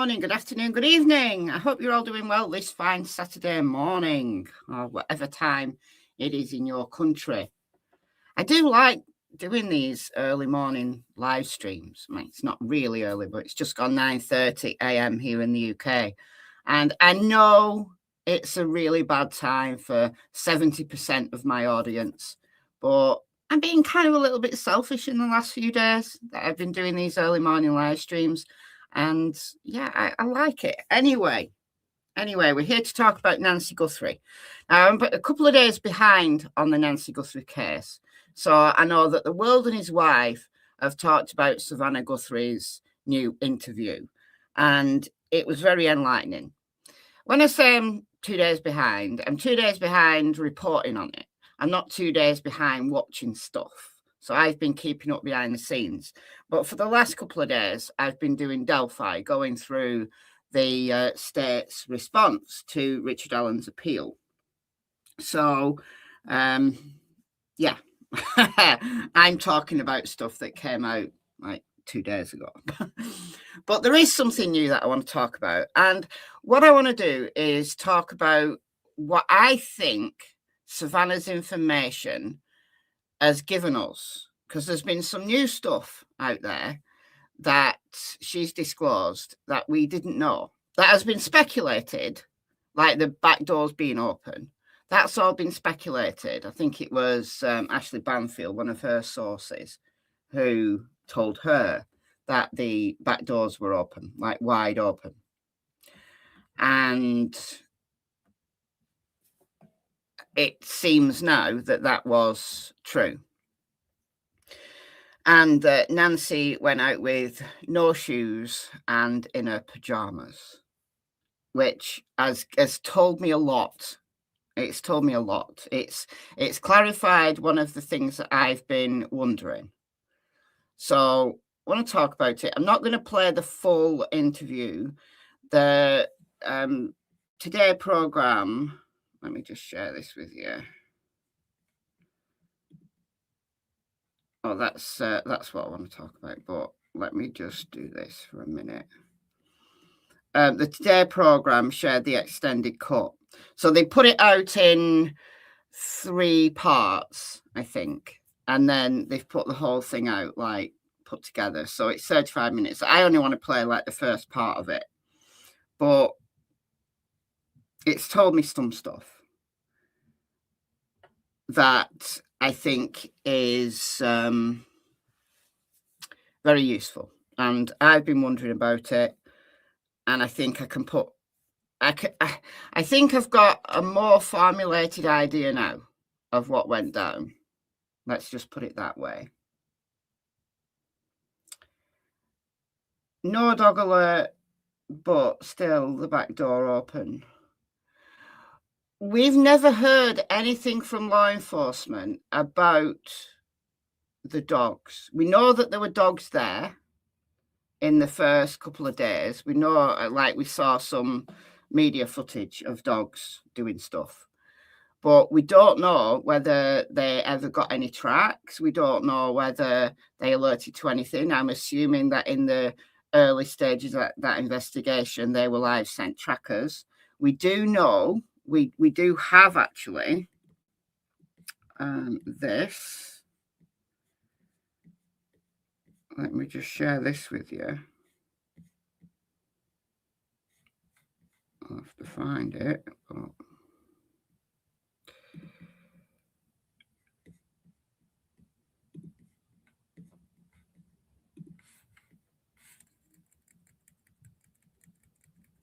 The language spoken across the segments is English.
morning, good afternoon, good evening. I hope you're all doing well this fine Saturday morning or whatever time it is in your country. I do like doing these early morning live streams. I mean, it's not really early, but it's just gone 9:30 a.m. here in the UK. And I know it's a really bad time for 70% of my audience, but I'm being kind of a little bit selfish in the last few days that I've been doing these early morning live streams. And yeah, I like it. Anyway, we're here to talk about Nancy Guthrie. Now, I'm a couple of days behind on the Nancy Guthrie case. So I know that the world and his wife have talked about Savannah Guthrie's new interview, and it was very enlightening. When I say I'm 2 days behind, I'm 2 days behind reporting on it. I'm not 2 days behind watching stuff. So I've been keeping up behind the scenes. But for the last couple of days, I've been doing Delphi, going through the state's response to Richard Allen's appeal. So, yeah, I'm talking about stuff that came out like 2 days ago. But there is something new that I want to talk about. And what I want to do is talk about what I think Savannah's information has given us, because there's been some new stuff out there that she's disclosed that we didn't know, that has been speculated, like the back doors being open. That's all been speculated. I think it was Ashley Banfield, one of her sources, who told her that the back doors were open, like wide open. And it seems now that that was true. And Nancy went out with no shoes and in her pajamas, which has told me a lot. It's told me a lot. It's clarified one of the things that I've been wondering. So I want to talk about it. I'm not going to play the full interview. The Today program, let me just share this with you. Oh, that's what I want to talk about, but let me just do this for a minute. The Today program shared the extended cut. So they put it out in 3 parts, I think. And then they've put the whole thing out, like, put together. So it's 35 minutes. I only want to play, like, the first part of it. But it's told me some stuff that I think is very useful. And I've been wondering about it. And I think I can put... I think I've got a more formulated idea now of what went down. Let's just put it that way. No dog alert, but still the back door open. We've never heard anything from law enforcement about the dogs. We know that there were dogs there in the first couple of days. We know, like, we saw some media footage of dogs doing stuff, but we don't know whether they ever got any tracks. We don't know whether they alerted to anything. I'm assuming that in the early stages of that investigation, they were live scent trackers. We do know, we do have actually this. Let me just share this with you. I'll have to find it. But...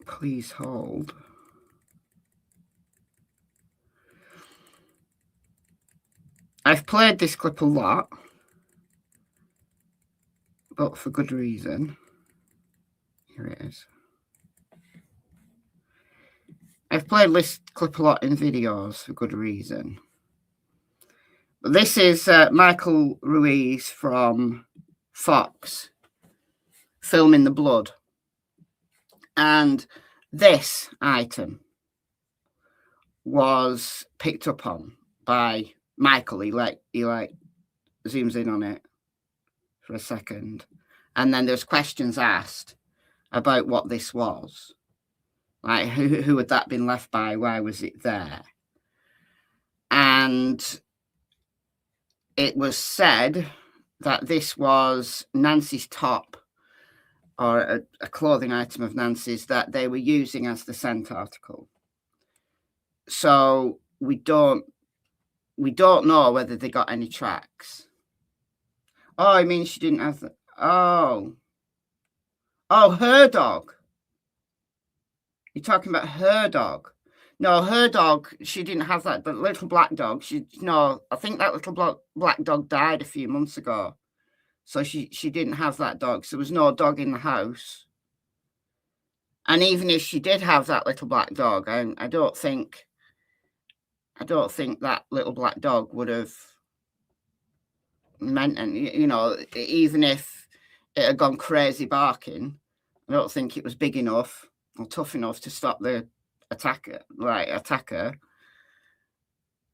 please hold. I've played this clip a lot, but for good reason. Here it is. I've played this clip a lot in videos for good reason. But this is Michael Ruiz from Fox filming the blood. And this item was picked up on by Michael. He zooms in on it for a second. And then there's questions asked. about what this was. Like, who had that been left by? Why was it there? And it was said that this was Nancy's top, or a clothing item of Nancy's that they were using as the scent article. So we don't know whether they got any tracks. Oh, I mean, she didn't have the... Oh, her dog. You're talking about her dog. No, her dog, she didn't have that. But little black dog, I think that little black dog died a few months ago. So she didn't have that dog. So there was no dog in the house. And even if she did have that little black dog, I don't think that little black dog would have meant, and even if it had gone crazy barking, I don't think it was big enough or tough enough to stop the attacker.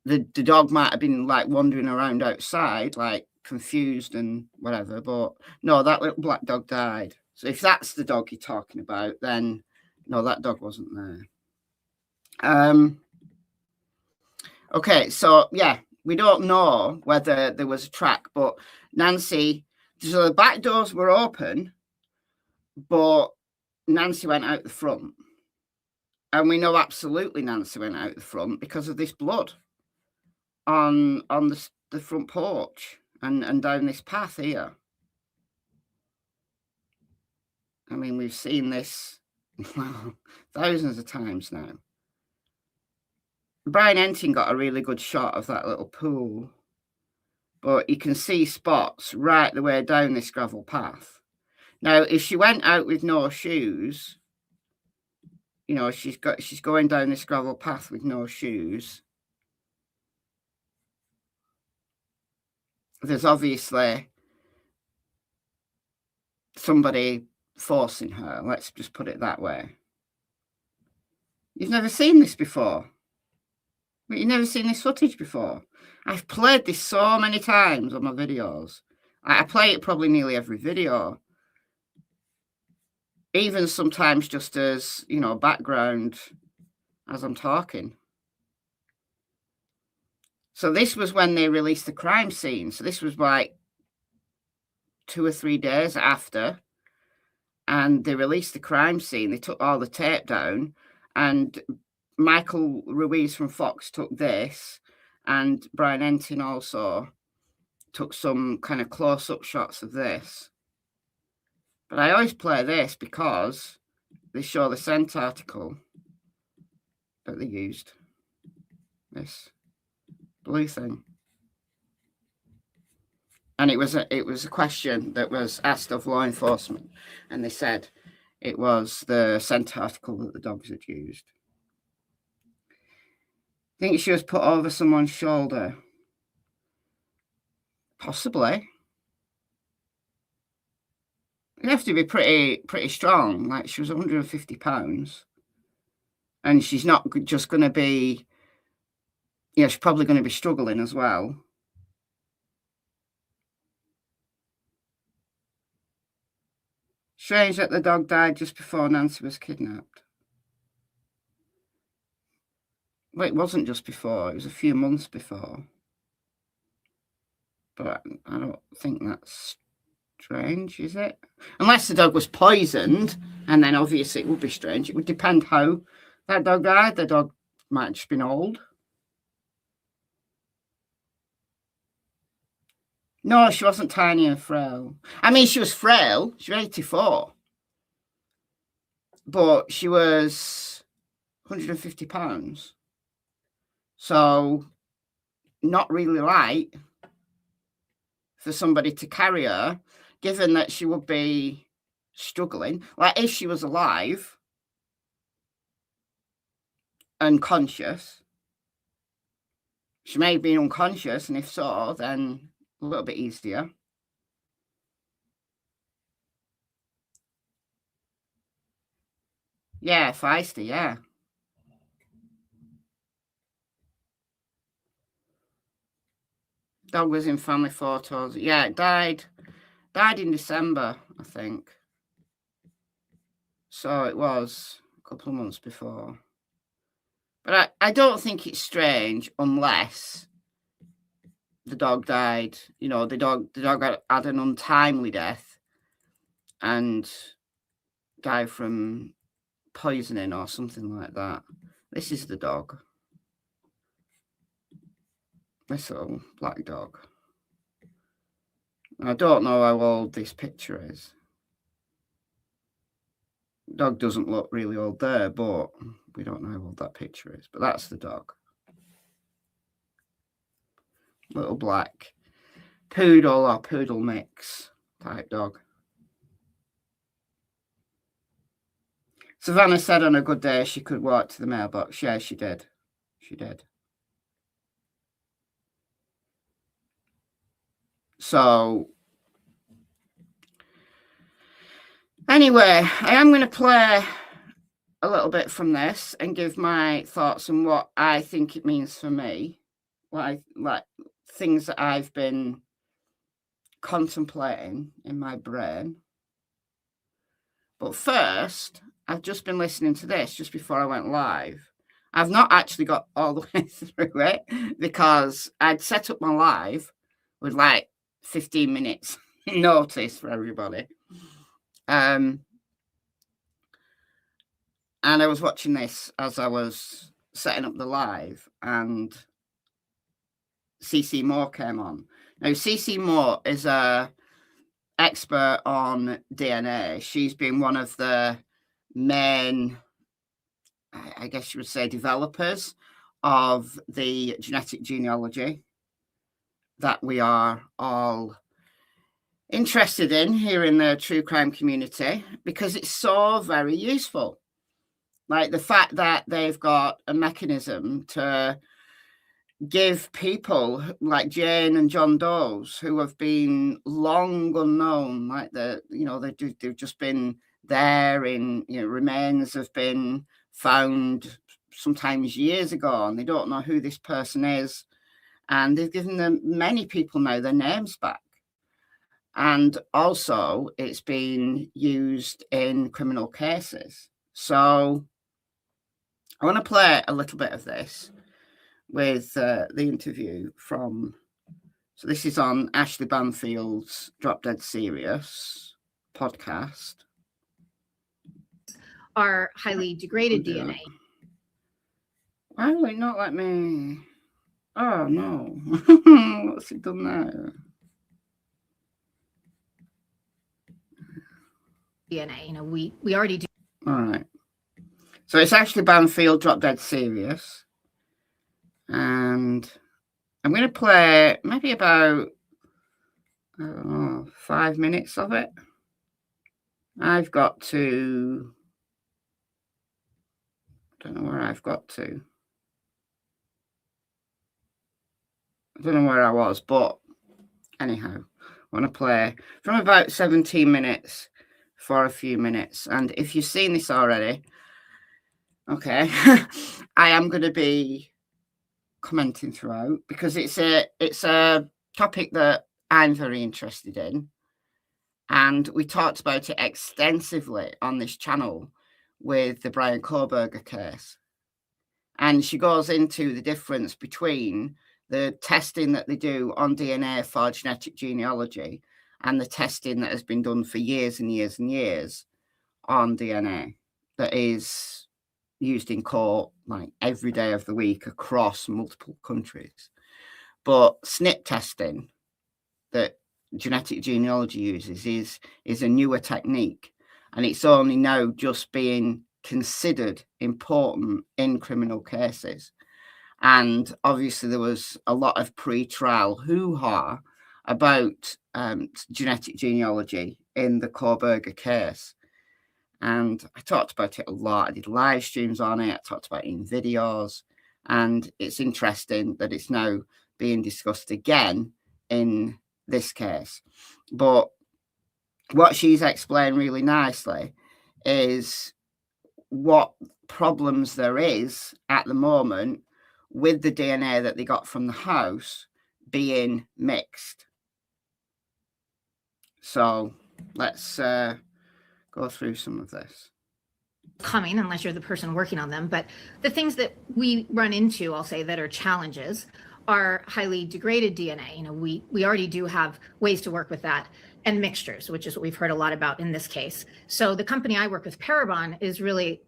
The dog might have been like wandering around outside, like confused and whatever, but no, that little black dog died. So if that's the dog you're talking about, then no, that dog wasn't there. Okay, so yeah, we don't know whether there was a track, but Nancy, so the back doors were open, but Nancy went out the front. And we know absolutely Nancy went out the front because of this blood on the front porch and down this path here. I mean, we've seen this thousands of times now. Brian Entin got a really good shot of that little pool, but you can see spots right the way down this gravel path. Now, if she went out with no shoes, she's going down this gravel path with no shoes. There's obviously somebody forcing her. Let's just put it that way. You've never seen this before. But you've never seen this footage before. I've played this so many times on my videos. I play it probably nearly every video. Even sometimes just as, background as I'm talking. So this was when they released the crime scene. So this was like 2 or 3 days after. And they released the crime scene. They took all the tape down. And Michael Ruiz from Fox took this. And Brian Entin also took some kind of close-up shots of this. But I always play this because they show the scent article that they used. This blue thing. And it was a question that was asked of law enforcement, and they said it was the scent article that the dogs had used. I think she was put over someone's shoulder. Possibly. You'd have to be pretty strong. Like, she was 150 pounds. And she's not just going to be, she's probably going to be struggling as well. Strange that the dog died just before Nancy was kidnapped. Well, it wasn't just before. It was a few months before. But I don't think that's strange, is it? Unless the dog was poisoned, and then obviously it would be strange. It would depend how that dog died. The dog might have just been old. No, she wasn't tiny and frail. I mean, she was frail. She was 84. But she was 150 pounds. So, not really light for somebody to carry her, given that she would be struggling. Like, if she was alive and conscious, she may have been unconscious, and if so, then a little bit easier. Yeah, feisty, yeah. Dog was in family photos. Yeah, it died in December, I think. So it was a couple of months before. But I don't think it's strange unless the dog died. You know, the dog had an untimely death and died from poisoning or something like that. This is the dog. This little black dog. I don't know how old this picture is. The dog doesn't look really old there, but we don't know how old that picture is. But that's the dog. Little black poodle or poodle mix type dog. Savannah said on a good day she could walk to the mailbox. Yeah, she did. She did. So, anyway, I am going to play a little bit from this and give my thoughts on what I think it means for me. Like things that I've been contemplating in my brain. But first, I've just been listening to this just before I went live. I've not actually got all the way through it because I'd set up my live with like 15 minutes notice for everybody. And I was watching this as I was setting up the live, and CC Moore came on. Now, CC Moore is a expert on DNA. She's been one of the main, I guess you would say, developers of the genetic genealogy that we are all interested in here in the true crime community, because it's so very useful. Like the fact that they've got a mechanism to give people like Jane and John Doe's who have been long unknown, like they've just been there in, remains have been found sometimes years ago, and they don't know who this person is, and they've given them, many people now, their names back. And also it's been used in criminal cases. So I want to play a little bit of this with the interview from, so this is on Ashley Banfield's Drop Dead Serious podcast. Are highly degraded DNA. Why will it not let me? Oh no. What's it done now? DNA, we already do. All right. So it's Ashley Banfield, Drop Dead Serious. And I'm going to play maybe about, 5 minutes of it. I've got to, I don't know where I've got to. I don't know where I was, but anyhow, I want to play from about 17 minutes for a few minutes. And if you've seen this already, okay, I am going to be commenting throughout because it's a topic that I'm very interested in, and we talked about it extensively on this channel with the Brian Kohberger case, and she goes into the difference between the testing that they do on DNA for genetic genealogy and the testing that has been done for years and years and years on DNA that is used in court like every day of the week across multiple countries. But SNP testing that genetic genealogy uses is a newer technique, and it's only now just being considered important in criminal cases. And obviously there was a lot of pre-trial hoo-ha about genetic genealogy in the Kohberger case. And I talked about it a lot. I did live streams on it. I talked about it in videos. And it's interesting that it's now being discussed again in this case. But what she's explained really nicely is what problems there is at the moment with the DNA that they got from the house being mixed. So let's go through some of this. coming unless you're the person working on them. But the things that we run into, I'll say, that are challenges are highly degraded DNA. You know, we already do have ways to work with that, and mixtures, which is what we've heard a lot about in this case. So the company I work with, Perp, is really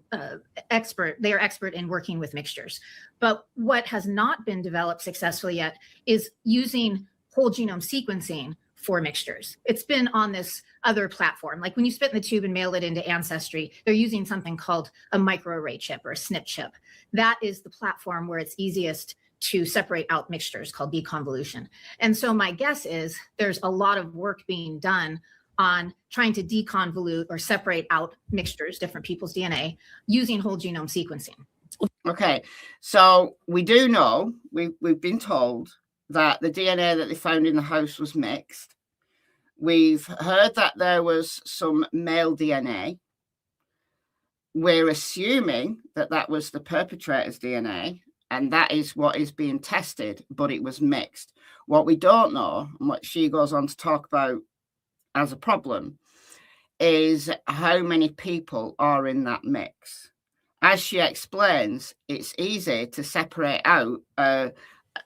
expert. They are expert in working with mixtures. But what has not been developed successfully yet is using whole genome sequencing for mixtures. It's been on this other platform. Like when you spit in the tube and mail it into Ancestry, they're using something called a microarray chip or a SNP chip. That is the platform where it's easiest to separate out mixtures, called deconvolution. And so my guess is there's a lot of work being done on trying to deconvolute or separate out mixtures, different people's DNA, using whole genome sequencing. Okay, so we do know, we've been told that the DNA that they found in the house was mixed. We've heard that there was some male DNA. We're assuming that that was the perpetrator's DNA, and that is what is being tested, but it was mixed. What we don't know, and what she goes on to talk about as a problem, is how many people are in that mix. As she explains, it's easy to separate out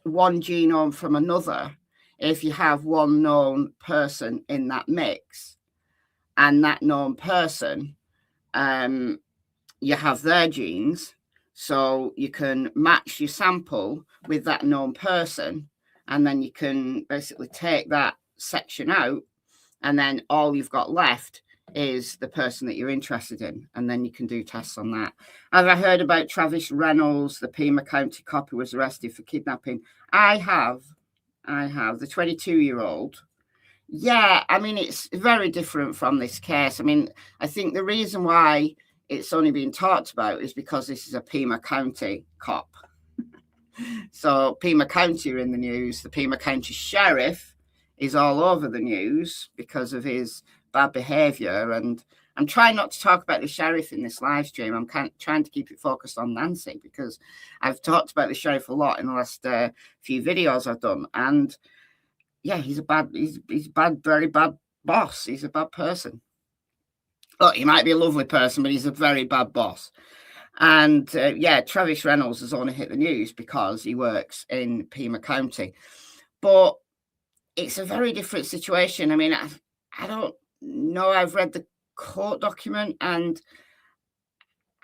one genome from another if you have one known person in that mix, and that known person, you have their genes, so you can match your sample with that known person, and then you can basically take that section out, and then all you've got left is the person that you're interested in, and then you can do tests on that. Have I heard about Travis Reynolds, the Pima County cop who was arrested for kidnapping? I have. The 22-year-old. Yeah, I mean, it's very different from this case. I mean, I think the reason why it's only being talked about is because this is a Pima County cop. So Pima County are in the news. The Pima County sheriff is all over the news because of his bad behavior. And I'm trying not to talk about the sheriff in this live stream. I'm trying to keep it focused on Nancy, because I've talked about the sheriff a lot in the last few videos I've done. And yeah, he's bad, very bad boss. He's a bad person. Look, he might be a lovely person, but he's a very bad boss. And yeah, Travis Reynolds has only hit the news because he works in Pima County. But it's a very different situation. I mean, I don't know. I've read the court document, and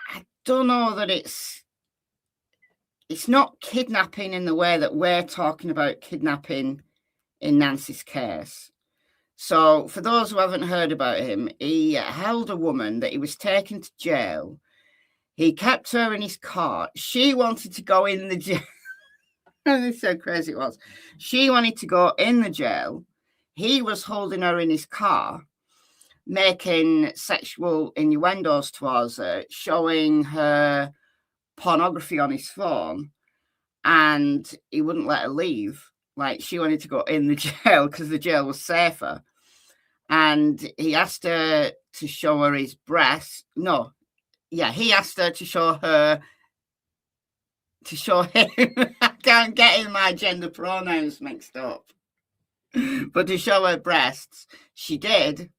I don't know that it's not kidnapping in the way that we're talking about kidnapping in Nancy's case. So for those who haven't heard about him, he held a woman that he was taken to jail. He kept her in his car. She wanted to go in the jail. That's how crazy it was. She wanted to go in the jail. He was holding her in his car, making sexual innuendos towards her, showing her pornography on his phone, and he wouldn't let her leave. Like, she wanted to go in the jail because the jail was safer. And he asked her to show her his breasts. No, yeah, he asked her to show him. I can't get in my gender pronouns mixed up. But to show her breasts, she did.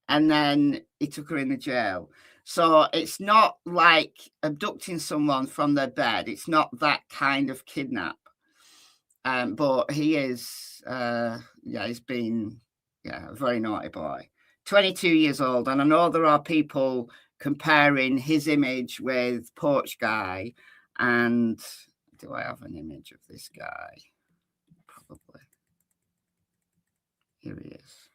And then he took her in the jail. So it's not like abducting someone from their bed. It's not that kind of kidnap. But he is, he's been, a very naughty boy. 22 years old. And I know there are people comparing his image with Porch Guy. And do I have an image of this guy? Probably. Here he is.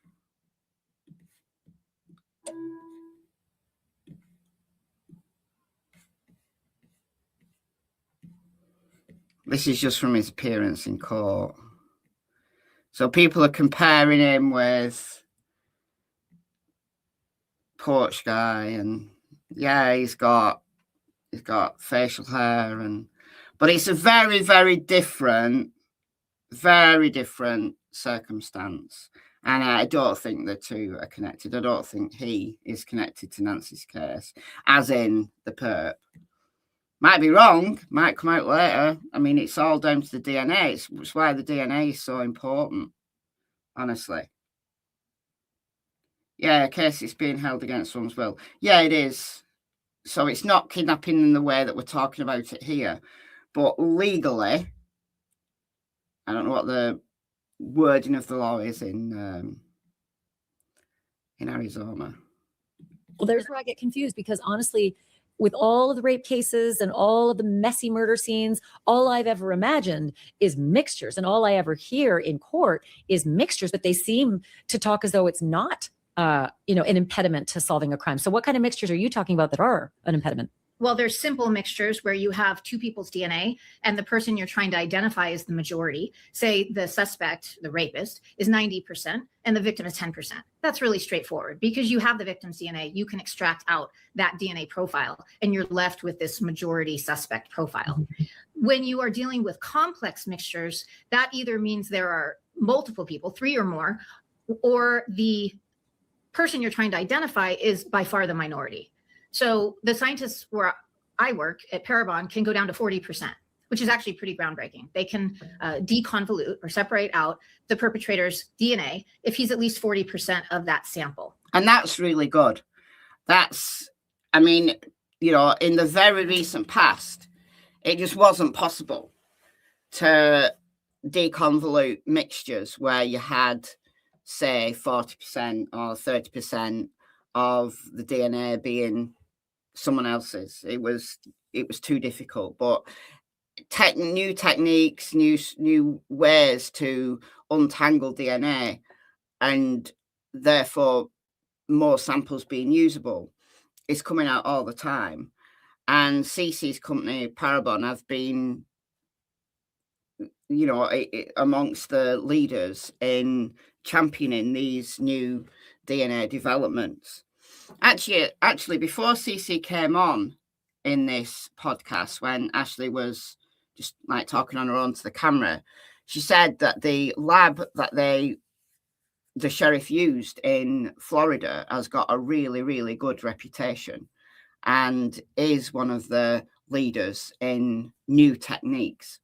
This is just from his appearance in court. So people are comparing him with Porch Guy, and yeah, he's got facial hair, but it's a very, very different circumstance. And I don't think the two are connected. I don't think he is connected to Nancy's case, as in the perp. Might be wrong, might come out later. I mean, it's all down to the DNA. It's why the DNA is so important, honestly. Yeah, Cassie's being held against someone's will. Yeah, it is. So it's not kidnapping in the way that we're talking about it here, but legally, I don't know what the wording of the law is in Arizona. Well, there's where I get confused, because honestly, with all of the rape cases and all of the messy murder scenes, all I've ever imagined is mixtures. And all I ever hear in court is mixtures, but they seem to talk as though it's not, an impediment to solving a crime. So what kind of mixtures are you talking about that are an impediment? Well, there's simple mixtures where you have two people's DNA and the person you're trying to identify is the majority. Say the suspect, the rapist, is 90% and the victim is 10%. That's really straightforward because you have the victim's DNA. You can extract out that DNA profile and you're left with this majority suspect profile. When you are dealing with complex mixtures, that either means there are multiple people, 3 or more, or the person you're trying to identify is by far the minority. So the scientists where I work at Parabon can go down to 40%, which is actually pretty groundbreaking. They can deconvolute or separate out the perpetrator's DNA if he's at least 40% of that sample. And that's really good. That's, I mean, in the very recent past, it just wasn't possible to deconvolute mixtures where you had, say, 40% or 30% of the DNA being someone else's. It was too difficult. But new techniques, new ways to untangle DNA, and therefore more samples being usable, is coming out all the time. And CC's company Parabon have been, amongst the leaders in championing these new DNA developments. Actually, before CC came on in this podcast, when Ashley was just like talking on her own to the camera, she said that the lab that the sheriff used in Florida has got a really, really good reputation and is one of the leaders in new techniques.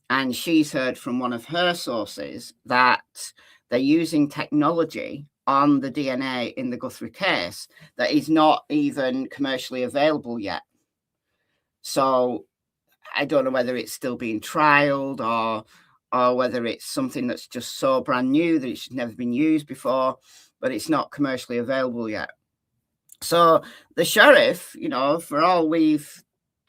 And she's heard from one of her sources that they're using technology on the DNA in the Guthrie case that is not even commercially available yet. So I don't know whether it's still being trialed or whether it's something that's just so brand new that it's never been used before, but it's not commercially available yet. So the sheriff, for all we've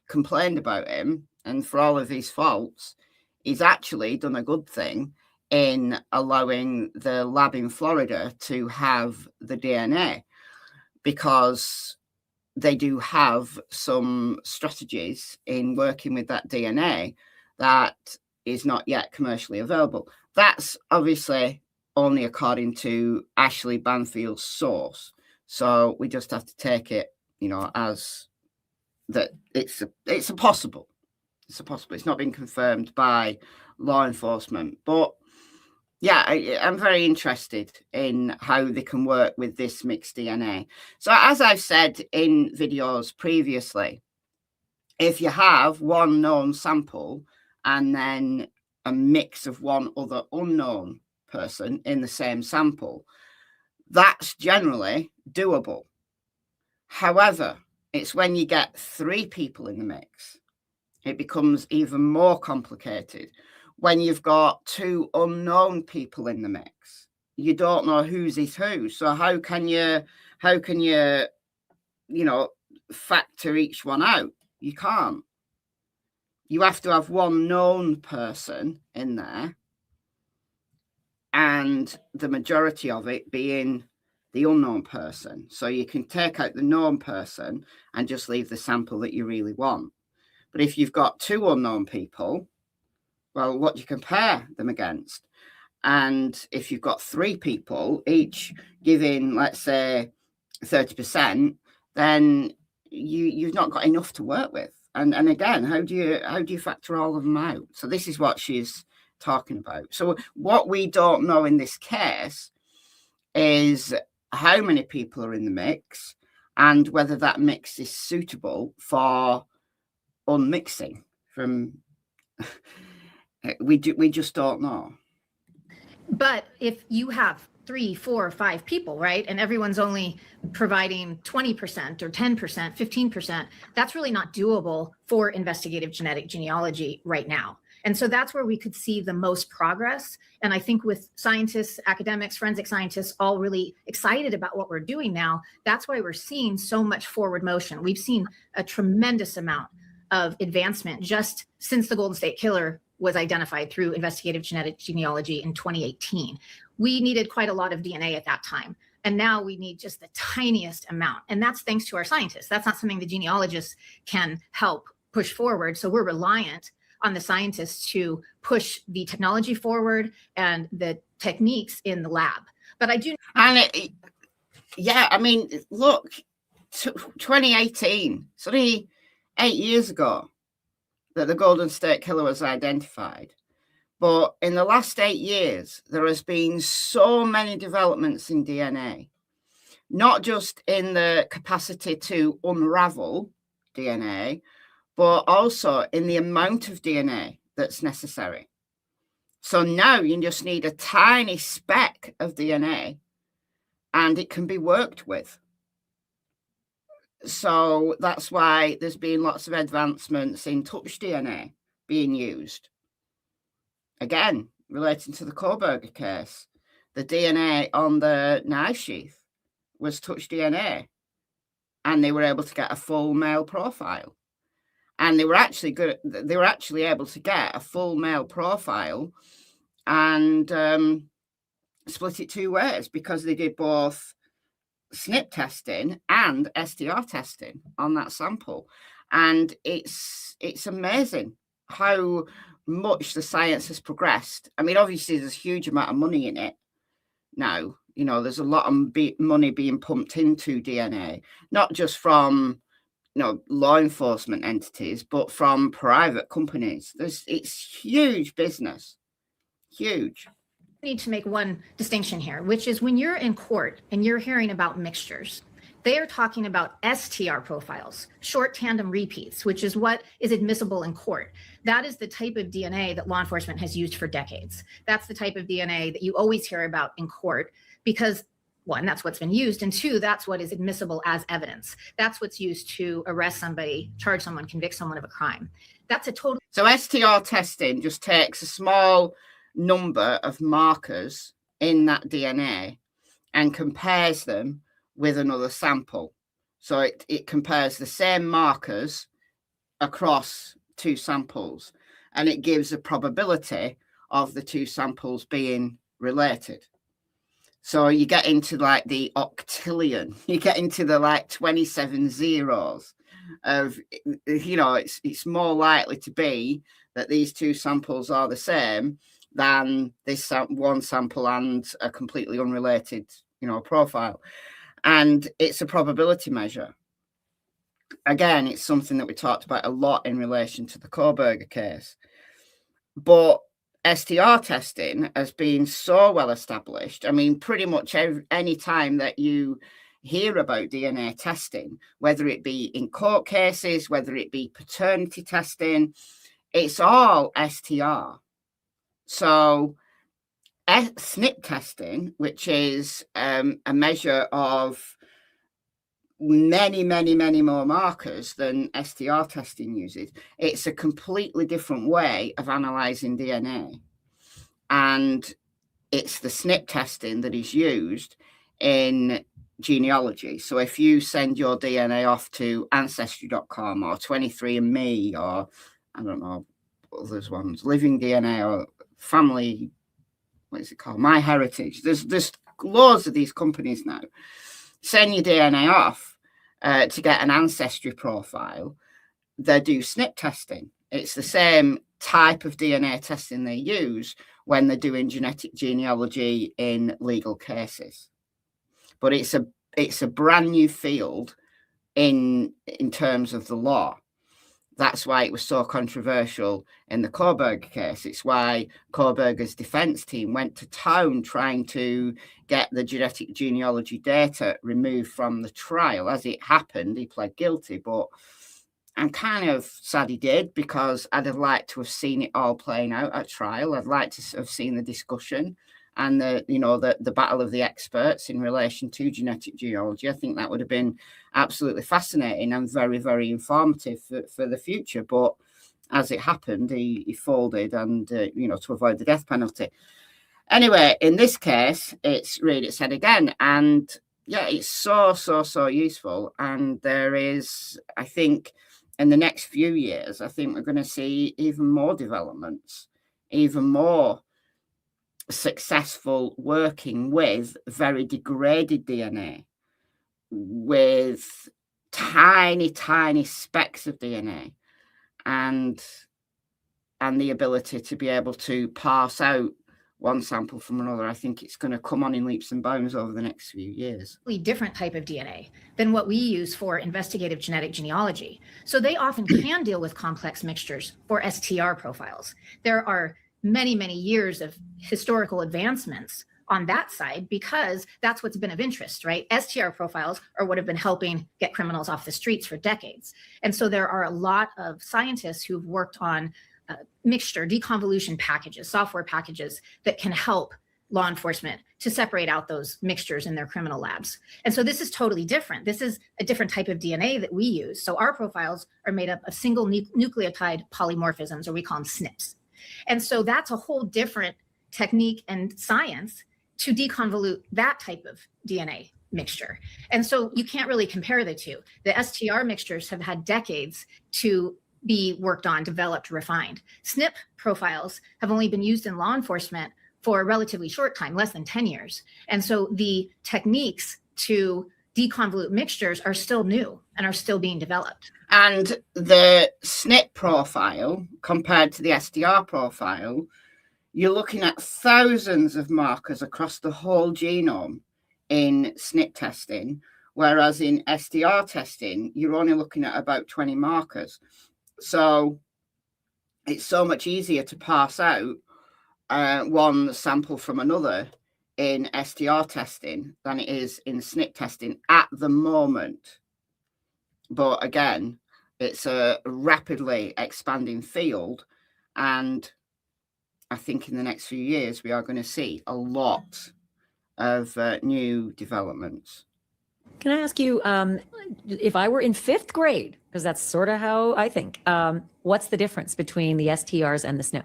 complained about him and for all of his faults, he's actually done a good thing in allowing the lab in Florida to have the DNA, because they do have some strategies in working with that DNA that is not yet commercially available. That's obviously only according to Ashley Banfield's source. So we just have to take it, as that it's a possible. It's a possible. It's not been confirmed by law enforcement, but yeah, I'm very interested in how they can work with this mixed DNA. So as I've said in videos previously, if you have one known sample and then a mix of one other unknown person in the same sample, that's generally doable. However, it's when you get 3 people in the mix, it becomes even more complicated. When you've got 2 unknown people in the mix, you don't know whose is who. So how can you factor each one out? You can't. You have to have one known person in there and the majority of it being the unknown person. So you can take out the known person and just leave the sample that you really want. But if you've got 2 unknown people, well, what do you compare them against? And if you've got 3 people, each giving, let's say, 30%, then you've not got enough to work with. And again, how do you factor all of them out? So this is what she's talking about. So what we don't know in this case is how many people are in the mix and whether that mix is suitable for unmixing from. We just don't know. But if you have 3, 4, 5 people, right? And everyone's only providing 20% or 10%, 15%. That's really not doable for investigative genetic genealogy right now. And so that's where we could see the most progress. And I think with scientists, academics, forensic scientists, all really excited about what we're doing now, that's why we're seeing so much forward motion. We've seen a tremendous amount of advancement just since the Golden State Killer was identified through investigative genetic genealogy in 2018. We needed quite a lot of DNA at that time. And now we need just the tiniest amount. And that's thanks to our scientists. That's not something the genealogists can help push forward. So we're reliant on the scientists to push the technology forward and the techniques in the lab. But I do. And yeah, I mean, look, 2018, it's only 8 years ago that the Golden State Killer was identified. But in the last 8 years, there has been so many developments in DNA, not just in the capacity to unravel DNA, but also in the amount of DNA that's necessary. So now you just need a tiny speck of DNA and it can be worked with. So that's why there's been lots of advancements in touch DNA being used. Again, relating to the Kohlberger case, the DNA on the knife sheath was touch DNA, and they were able to get a full male profile. And they were actually good. They were actually able to get a full male profile and split it 2 ways, because they did both SNP testing and STR testing on that sample. And it's amazing how much the science has progressed. I mean, obviously there's a huge amount of money in it now. You know, there's a lot of money being pumped into DNA, not just from, you know, law enforcement entities, but from private companies. It's huge business, huge. Need to make one distinction here, which is when you're in court and you're hearing about mixtures, they are talking about STR profiles, short tandem repeats, which is what is admissible in court. That is the type of DNA that law enforcement has used for decades. That's the type of DNA that you always hear about in court because, 1, that's what's been used, and 2, that's what is admissible as evidence. That's what's used to arrest somebody, charge someone, convict someone of a crime. That's a total. So STR testing just takes a small number of markers in that DNA and compares them with another sample. So it compares the same markers across 2 samples, and it gives a probability of the 2 samples being related. So you get into like the octillion, you get into the like 27 zeros of, you know, it's more likely to be that these 2 samples are the same than this one sample and a completely unrelated, you know, profile. And it's a probability measure. Again, it's something that we talked about a lot in relation to the Kohlberger case. But STR testing has been so well established. I mean, pretty much any time that you hear about DNA testing, whether it be in court cases, whether it be paternity testing, it's all STR. So SNP testing, which is a measure of many, many, many more markers than STR testing uses, it's a completely different way of analysing DNA. And it's the SNP testing that is used in genealogy. So if you send your DNA off to Ancestry.com or 23andMe or, I don't know, others ones, Living DNA or Family, what is it called? MyHeritage. There's loads of these companies now. Send your DNA off to get an ancestry profile. They do SNP testing. It's the same type of DNA testing they use when they're doing genetic genealogy in legal cases. But it's a brand new field in terms of the law. That's why it was so controversial in the Kohlberger case. It's why Kohlberger's defense team went to town trying to get the genetic genealogy data removed from the trial. As it happened, he pled guilty, but I'm kind of sad he did, because I'd have liked to have seen it all playing out at trial. I'd like to have seen the discussion and the battle of the experts in relation to genetic genealogy. I think that would have been absolutely fascinating and very, very informative for the future. But as it happened, he folded, and to avoid the death penalty. Anyway, in this case, it's read its head again, and yeah, it's so useful. And there is, I think, in the next few years, I think we're going to see even more developments, even more successful working with very degraded DNA, with tiny specks of DNA, and the ability to be able to parse out one sample from another. I think it's going to come on in leaps and bounds over the next few years. Different type of DNA than what we use for investigative genetic genealogy. So they often can deal with complex mixtures for STR profiles. There are many, many years of historical advancements on that side, because that's what's been of interest, right? STR profiles are what have been helping get criminals off the streets for decades. And so there are a lot of scientists who've worked on mixture deconvolution packages, software packages that can help law enforcement to separate out those mixtures in their criminal labs. And so this is totally different. This is a different type of DNA that we use. So our profiles are made up of single nucleotide polymorphisms, or we call them SNPs. And so that's a whole different technique and science to deconvolute that type of DNA mixture. And so you can't really compare the two. The STR mixtures have had decades to be worked on, developed, refined. SNP profiles have only been used in law enforcement for a relatively short time, less than 10 years. And so the techniques to deconvolute mixtures are still new and are still being developed. And the SNP profile compared to the STR profile, you're looking at thousands of markers across the whole genome in SNP testing, whereas in STR testing, you're only looking at about 20 markers. So it's so much easier to parse out one sample from another in STR testing than it is in SNP testing at the moment. But again, it's a rapidly expanding field, and I think in the next few years we are going to see a lot of new developments. Can I ask you, if I were in 5th grade, because that's sort of how I think, what's the difference between the STRs and the SNP?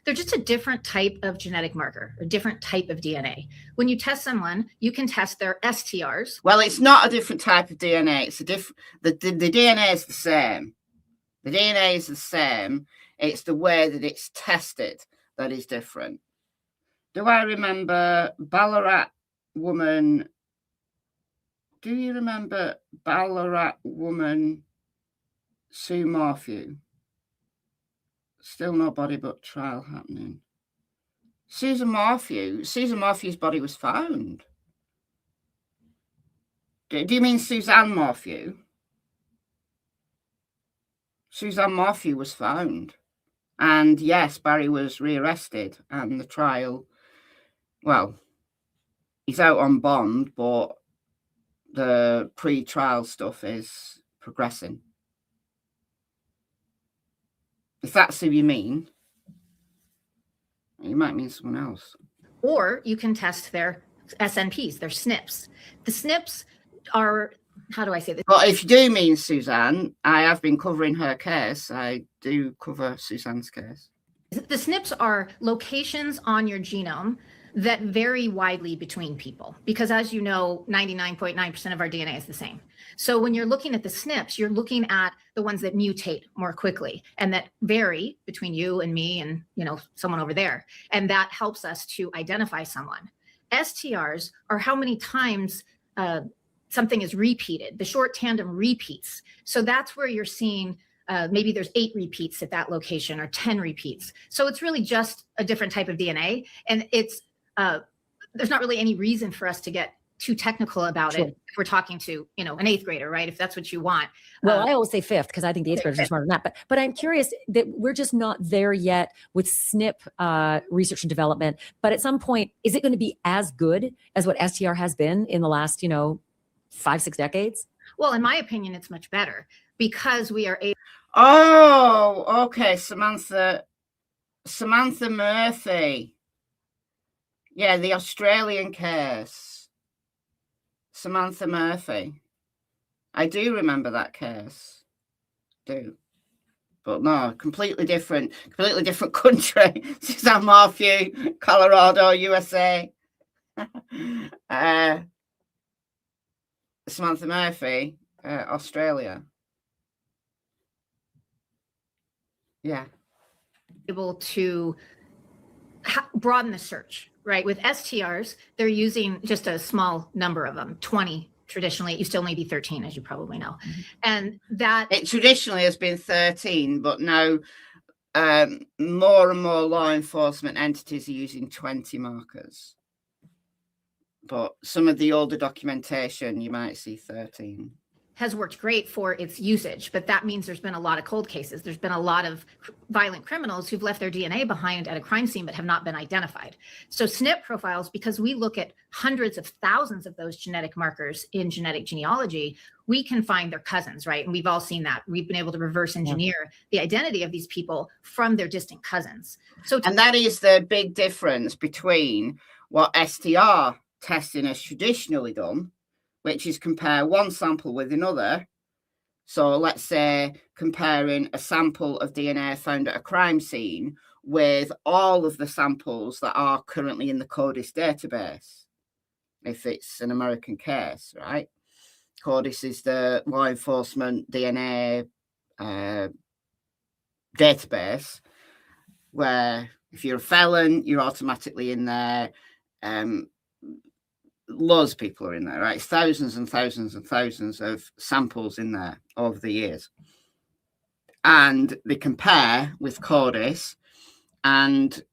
They're just a different type of genetic marker, or different type of DNA. When you test someone, you can test their STRs. Well, it's not a different type of DNA. It's a different. The DNA is the same. The DNA is the same. It's the way that it's tested that is different. Do I remember Ballarat woman? Do you remember Ballarat woman Sue Morphew? Still no body but trial happening. Susan Morphew's body was found. Do you mean Suzanne Morphew? Suzanne Morphew was found. And yes, Barry was rearrested, and the trial, well, he's out on bond, but the pre-trial stuff is progressing. If that's who you mean, you might mean someone else. Or you can test their SNPs, their SNPs. The SNPs are, how do I say this? But if you do mean Suzanne, I have been covering her case. I do cover Suzanne's case. The SNPs are locations on your genome that vary widely between people, because as you know, 99.9% of our DNA is the same. So when you're looking at the SNPs, you're looking at the ones that mutate more quickly and that vary between you and me and, someone over there. And that helps us to identify someone. STRs are how many times something is repeated, the short tandem repeats. So that's where you're seeing maybe there's 8 repeats at that location or 10 repeats. So it's really just a different type of DNA. And it's there's not really any reason for us to get too technical about Sure. it if we're talking to, an 8th grader, right? If that's what you want. Well, I always say 5th because I think the 8th graders are smarter than that. But I'm curious that we're just not there yet with SNP research and development. But at some point, is it going to be as good as what STR has been in the last, 5-6 decades? Well, in my opinion, it's much better because we are able. Oh, okay. Samantha Murphy. Yeah, the Australian case. Samantha Murphy. I do remember that case. But no, completely different country. Suzanne Morphew, Colorado, USA. Samantha Murphy, Australia. Yeah. Able to broaden the search, right? With STRs, they're using just a small number of them, 20 traditionally. It used to only be 13, as you probably know. And that it traditionally has been 13, but now more and more law enforcement entities are using 20 markers. But some of the older documentation, you might see 13. Has worked great for its usage, but that means there's been a lot of cold cases. There's been a lot of violent criminals who've left their DNA behind at a crime scene but have not been identified. So SNP profiles, because we look at hundreds of thousands of those genetic markers in genetic genealogy, we can find their cousins, right? And we've all seen that. We've been able to reverse engineer the identity of these people from their distant cousins. And that is the big difference between what STR testing has traditionally done, which is compare one sample with another. So let's say comparing a sample of DNA found at a crime scene with all of the samples that are currently in the CODIS database, if it's an American case, right? CODIS is the law enforcement DNA database, where if you're a felon, you're automatically in there. Loads of people are in there, right? Thousands and thousands and thousands of samples in there over the years. And they compare with CODIS, and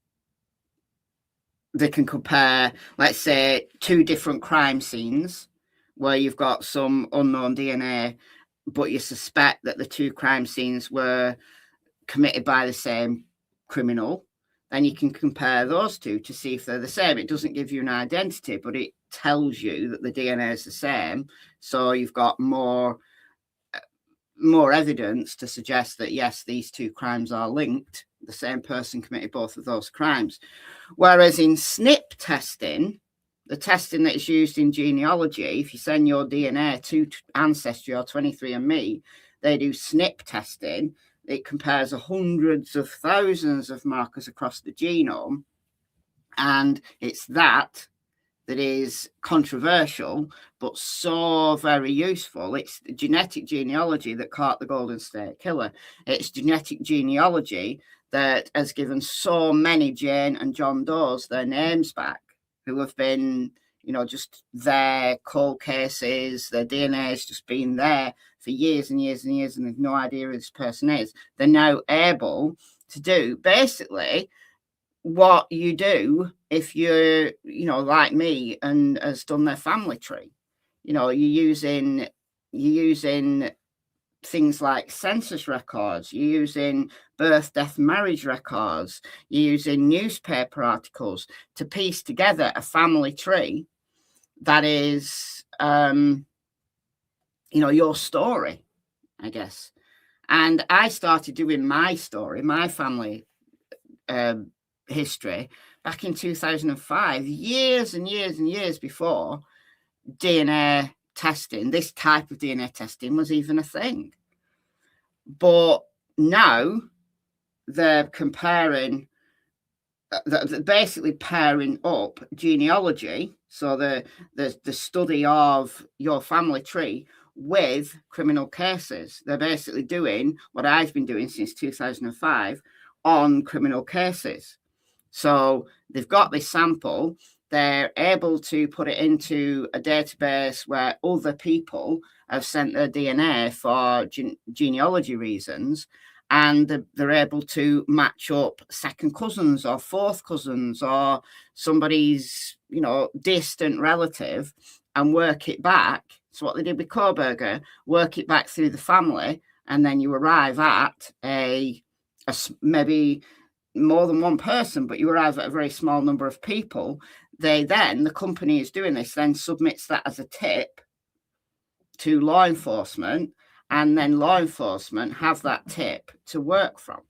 they can compare, let's say, 2 different crime scenes where you've got some unknown DNA, but you suspect that the 2 crime scenes were committed by the same criminal. Then you can compare those 2 to see if they're the same. It doesn't give you an identity, but it tells you that the DNA is the same. So you've got more evidence to suggest that, yes, these 2 crimes are linked. The same person committed both of those crimes. Whereas in SNP testing, the testing that is used in genealogy, if you send your DNA to Ancestry or 23andMe, they do SNP testing. It compares hundreds of thousands of markers across the genome. And it's that is controversial, but so very useful. It's genetic genealogy that caught the Golden State Killer. It's genetic genealogy that has given so many Jane and John Does their names back, who have been, just their cold cases, their DNA has just been there for years and years and years, and they've no idea who this person is. They're now able to do basically what you do if you're, like me and has done their family tree. You're using things like census records, you're using birth, death, marriage records, you're using newspaper articles to piece together a family tree that is, your story, I guess. And I started doing my story, my family history back in 2005, years and years and years before DNA testing, this type of DNA testing was even a thing. But now they're comparing, they're basically pairing up genealogy, so the study of your family tree, with criminal cases. They're basically doing what I've been doing since 2005 on criminal cases. So they've got this sample, they're able to put it into a database where other people have sent their DNA for genealogy reasons, and they're able to match up second cousins or fourth cousins or somebody's, distant relative and work it back. So what they did with Koberger, work it back through the family, and then you arrive at a maybe more than one person, but you arrive at a very small number of people. The company is doing this, then submits that as a tip to law enforcement, and then law enforcement have that tip to work from.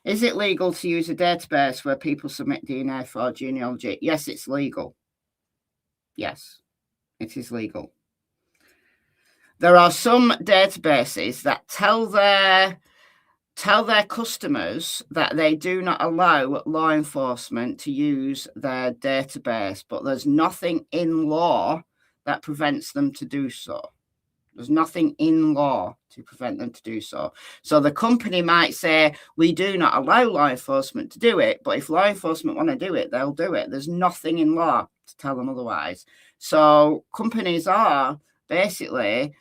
Is it legal to use a database where people submit DNA for genealogy? Yes, it's legal. Yes, it is legal. There are some databases that tell their customers that they do not allow law enforcement to use their database, but there's nothing in law that prevents them to do so. There's nothing in law to prevent them to do so. So the company might say, we do not allow law enforcement to do it, but if law enforcement want to do it, they'll do it. There's nothing in law to tell them otherwise. So companies are basically,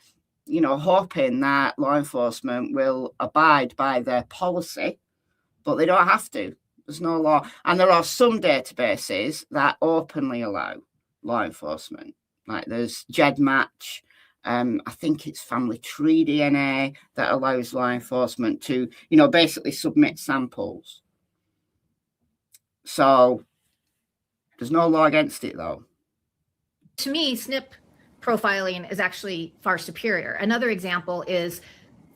you know, hoping that law enforcement will abide by their policy, but they don't have to. There's no law. And there are some databases that openly allow law enforcement. Like there's GEDmatch, I think it's Family Tree DNA that allows law enforcement to, you know, basically submit samples. So there's no law against it, though. To me, SNP profiling is actually far superior. Another example is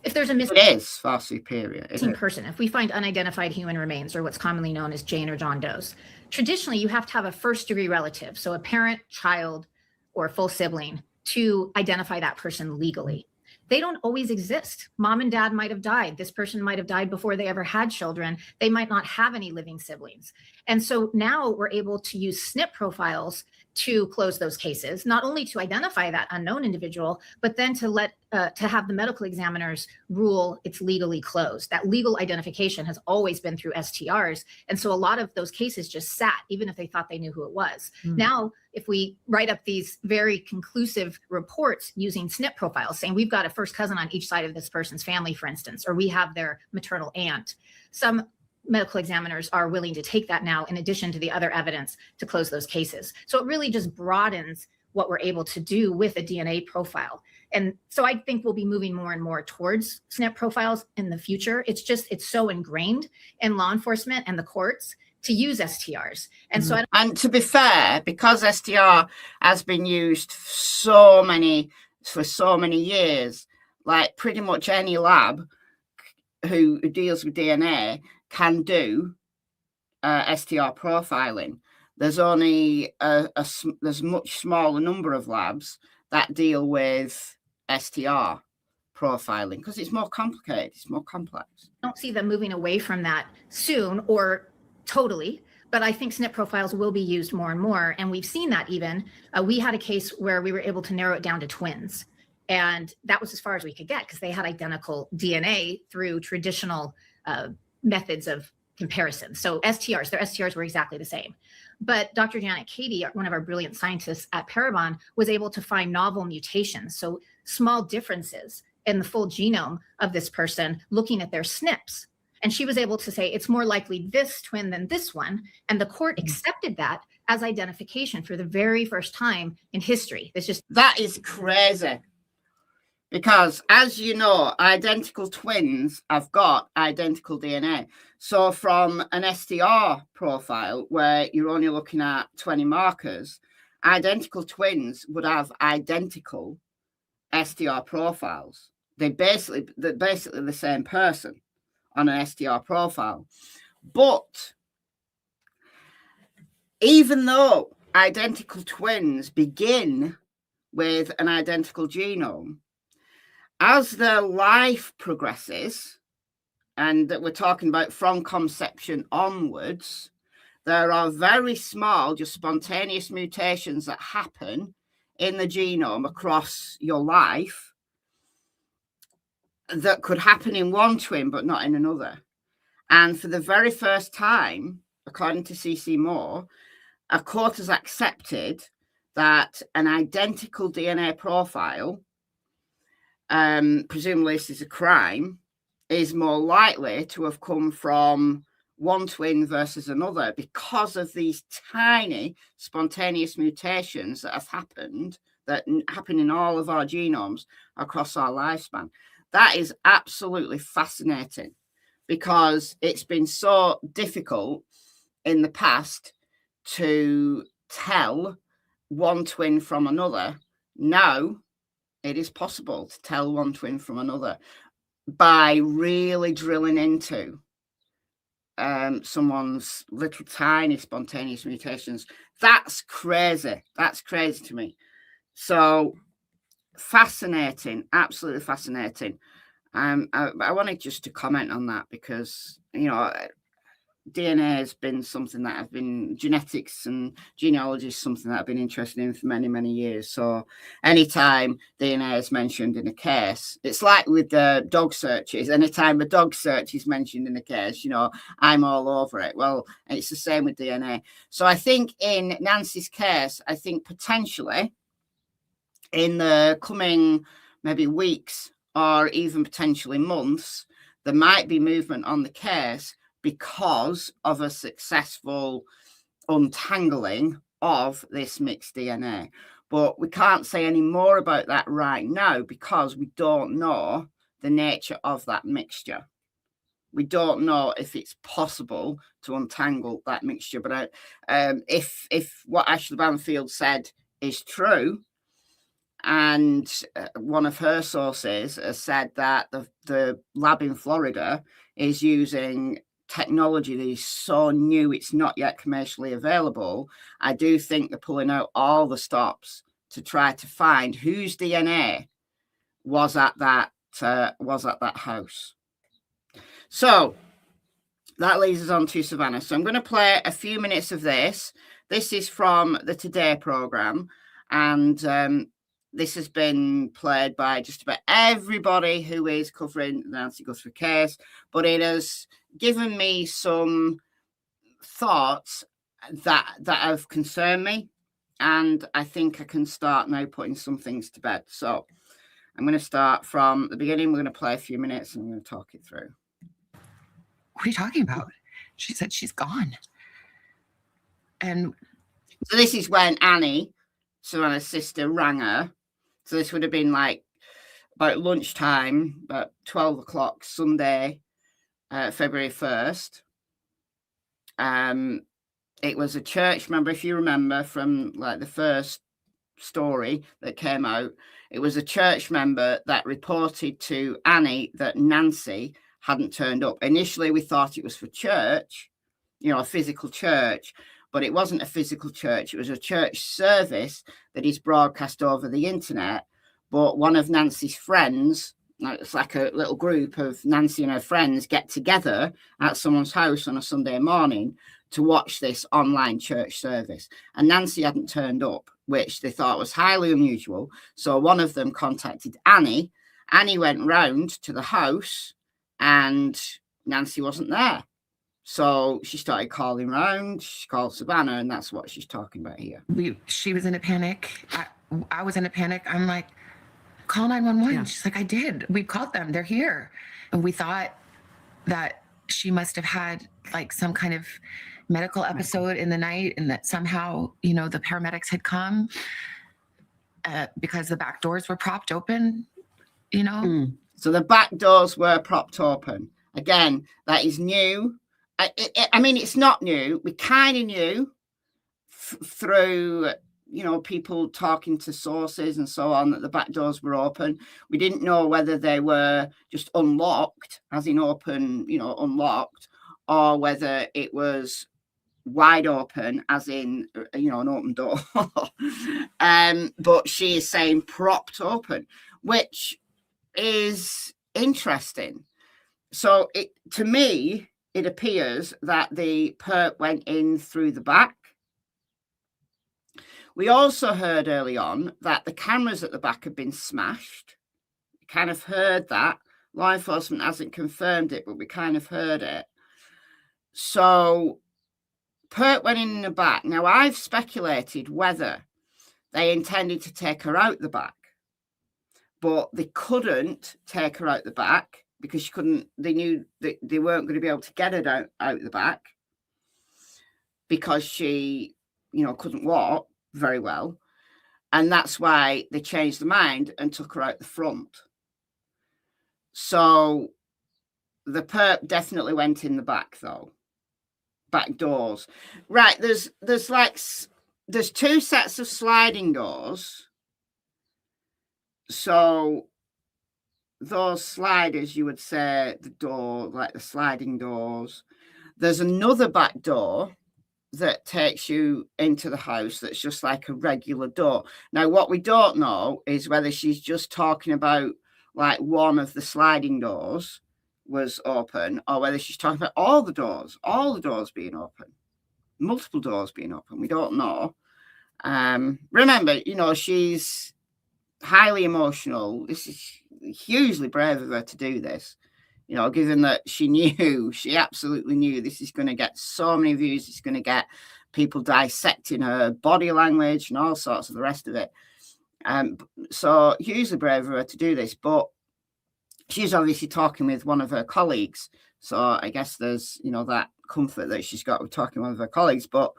if there's a missing far superior person, if we find unidentified human remains, or what's commonly known as Jane or John Does, traditionally you have to have a first-degree relative, so a parent, child, or full sibling, to identify that person legally. They don't always exist. Mom and dad might have died. This person might have died before they ever had children. They might not have any living siblings. And so now we're able to use SNP profiles to close those cases, not only to identify that unknown individual, but then to have the medical examiners rule it's legally closed. That legal identification has always been through STRs. And so a lot of those cases just sat, even if they thought they knew who it was. Now, if we write up these very conclusive reports using SNP profiles, saying we've got a first cousin on each side of this person's family, for instance, or we have their maternal aunt, some medical examiners are willing to take that now in addition to the other evidence to close those cases. So it really just broadens what we're able to do with a DNA profile. And so I think we'll be moving more and more towards SNP profiles in the future. It's so ingrained in law enforcement and the courts to use STRs. And so and to be fair, because STR has been used for so many years, like pretty much any lab who deals with DNA can do STR profiling. There's only there's much smaller number of labs that deal with STR profiling because it's more complicated, it's more complex. I don't see them moving away from that soon or totally, but I think SNP profiles will be used more and more. And we've seen that even. We had a case where we were able to narrow it down to twins. And that was as far as we could get because they had identical DNA through traditional methods of comparison. So their STRs were exactly the same. But Dr. Janet Cady, one of our brilliant scientists at Parabon, was able to find novel mutations, so small differences in the full genome of this person looking at their SNPs. And she was able to say it's more likely this twin than this one. And the court accepted that as identification for the very first time in history. That is crazy. Because, as you know, identical twins have got identical DNA. So from an STR profile, where you're only looking at 20 markers, identical twins would have identical STR profiles. They're basically the same person on an STR profile. But even though identical twins begin with an identical genome, as their life progresses, and that we're talking about from conception onwards, there are very small, just spontaneous mutations that happen in the genome across your life that could happen in one twin, but not in another. And for the very first time, according to C.C. Moore, a court has accepted that an identical DNA profile, presumably this is a crime, is more likely to have come from one twin versus another because of these tiny spontaneous mutations that have happened, that happen in all of our genomes across our lifespan. That is absolutely fascinating because it's been so difficult in the past to tell one twin from another. Now it is possible to tell one twin from another by really drilling into someone's little tiny spontaneous mutations. That's crazy. That's crazy to me. So fascinating, absolutely fascinating. I wanted just to comment on that because, you know, DNA has been something that I've been, genetics and genealogy is something that I've been interested in for many, many years. So anytime DNA is mentioned in a case, it's like with the dog searches. Anytime a dog search is mentioned in a case, you know, I'm all over it. Well, it's the same with DNA. So I think in Nancy's case, I think potentially in the coming maybe weeks or even potentially months, there might be movement on the case because of a successful untangling of this mixed DNA. But we can't say any more about that right now because we don't know the nature of that mixture. We don't know if it's possible to untangle that mixture. But if what Ashley Banfield said is true, and one of her sources has said that the lab in Florida is using technology that is so new it's not yet commercially available, I do think they're pulling out all the stops to try to find whose DNA was at that house. So that leads us on to Savannah. So I'm going to play a few minutes of this. This is from the Today program, and this has been played by just about everybody who is covering the Nancy Guthrie case, but it has given me some thoughts that have concerned me, and I think I can start now putting some things to bed. So I'm going to start from the beginning. We're going to play a few minutes and I'm going to talk it through. What are you talking about? She said she's gone. And so this is when Annie, Savannah's sister, rang her. So this would have been like about lunchtime, about 12 o'clock Sunday, February 1st. It was a church member, if you remember from like the first story that came out, it was a church member that reported to Annie that Nancy hadn't turned up. Initially, we thought it was for church, you know, a physical church, but it wasn't a physical church. It was a church service that is broadcast over the internet. But one of Nancy's friends, it's like a little group of Nancy and her friends get together at someone's house on a Sunday morning to watch this online church service. And Nancy hadn't turned up, which they thought was highly unusual. So one of them contacted Annie. Annie went round to the house and Nancy wasn't there. So she started calling round. She called Savannah, and that's what she's talking about here. She was in a panic. I was in a panic. I'm like, call 911. Yeah. She's like, I did. We called them. They're here. And we thought that she must have had like some kind of medical episode in the night, and that somehow, you know, the paramedics had come because the back doors were propped open, you know. So the back doors were propped open. Again, that is new. I mean, it's not new. We kind of knew through, you know, people talking to sources and so on that the back doors were open. We didn't know whether they were just unlocked, as in open, you know, unlocked, or whether it was wide open, as in, you know, an open door. But she is saying propped open, which is interesting. So to me, it appears that the perp went in through the back. We also heard early on that the cameras at the back had been smashed. We kind of heard that. Law enforcement hasn't confirmed it, but we kind of heard it. So perp went in the back. Now, I've speculated whether they intended to take her out the back, but they couldn't take her out the back because she couldn't. They knew that they weren't going to be able to get her out the back because she, you know, couldn't walk very well. And that's why they changed their mind and took her out the front. So the perp definitely went in the back, though. Back doors. Right, there's two sets of sliding doors. So those sliders, you would say the door, like the sliding doors, There's another back door that takes you into the house that's just like a regular door. Now, what we don't know is whether she's just talking about like one of the sliding doors was open, or whether she's talking about all the doors being open, multiple doors being open. We don't know. Remember, you know, she's highly emotional. This is hugely brave of her to do this, you know, given that she absolutely knew this is going to get so many views. It's going to get people dissecting her body language and all sorts of the rest of it. So hugely brave of her to do this, but she's obviously talking with one of her colleagues. So I guess there's, you know, that comfort that she's got with talking with one of her colleagues, but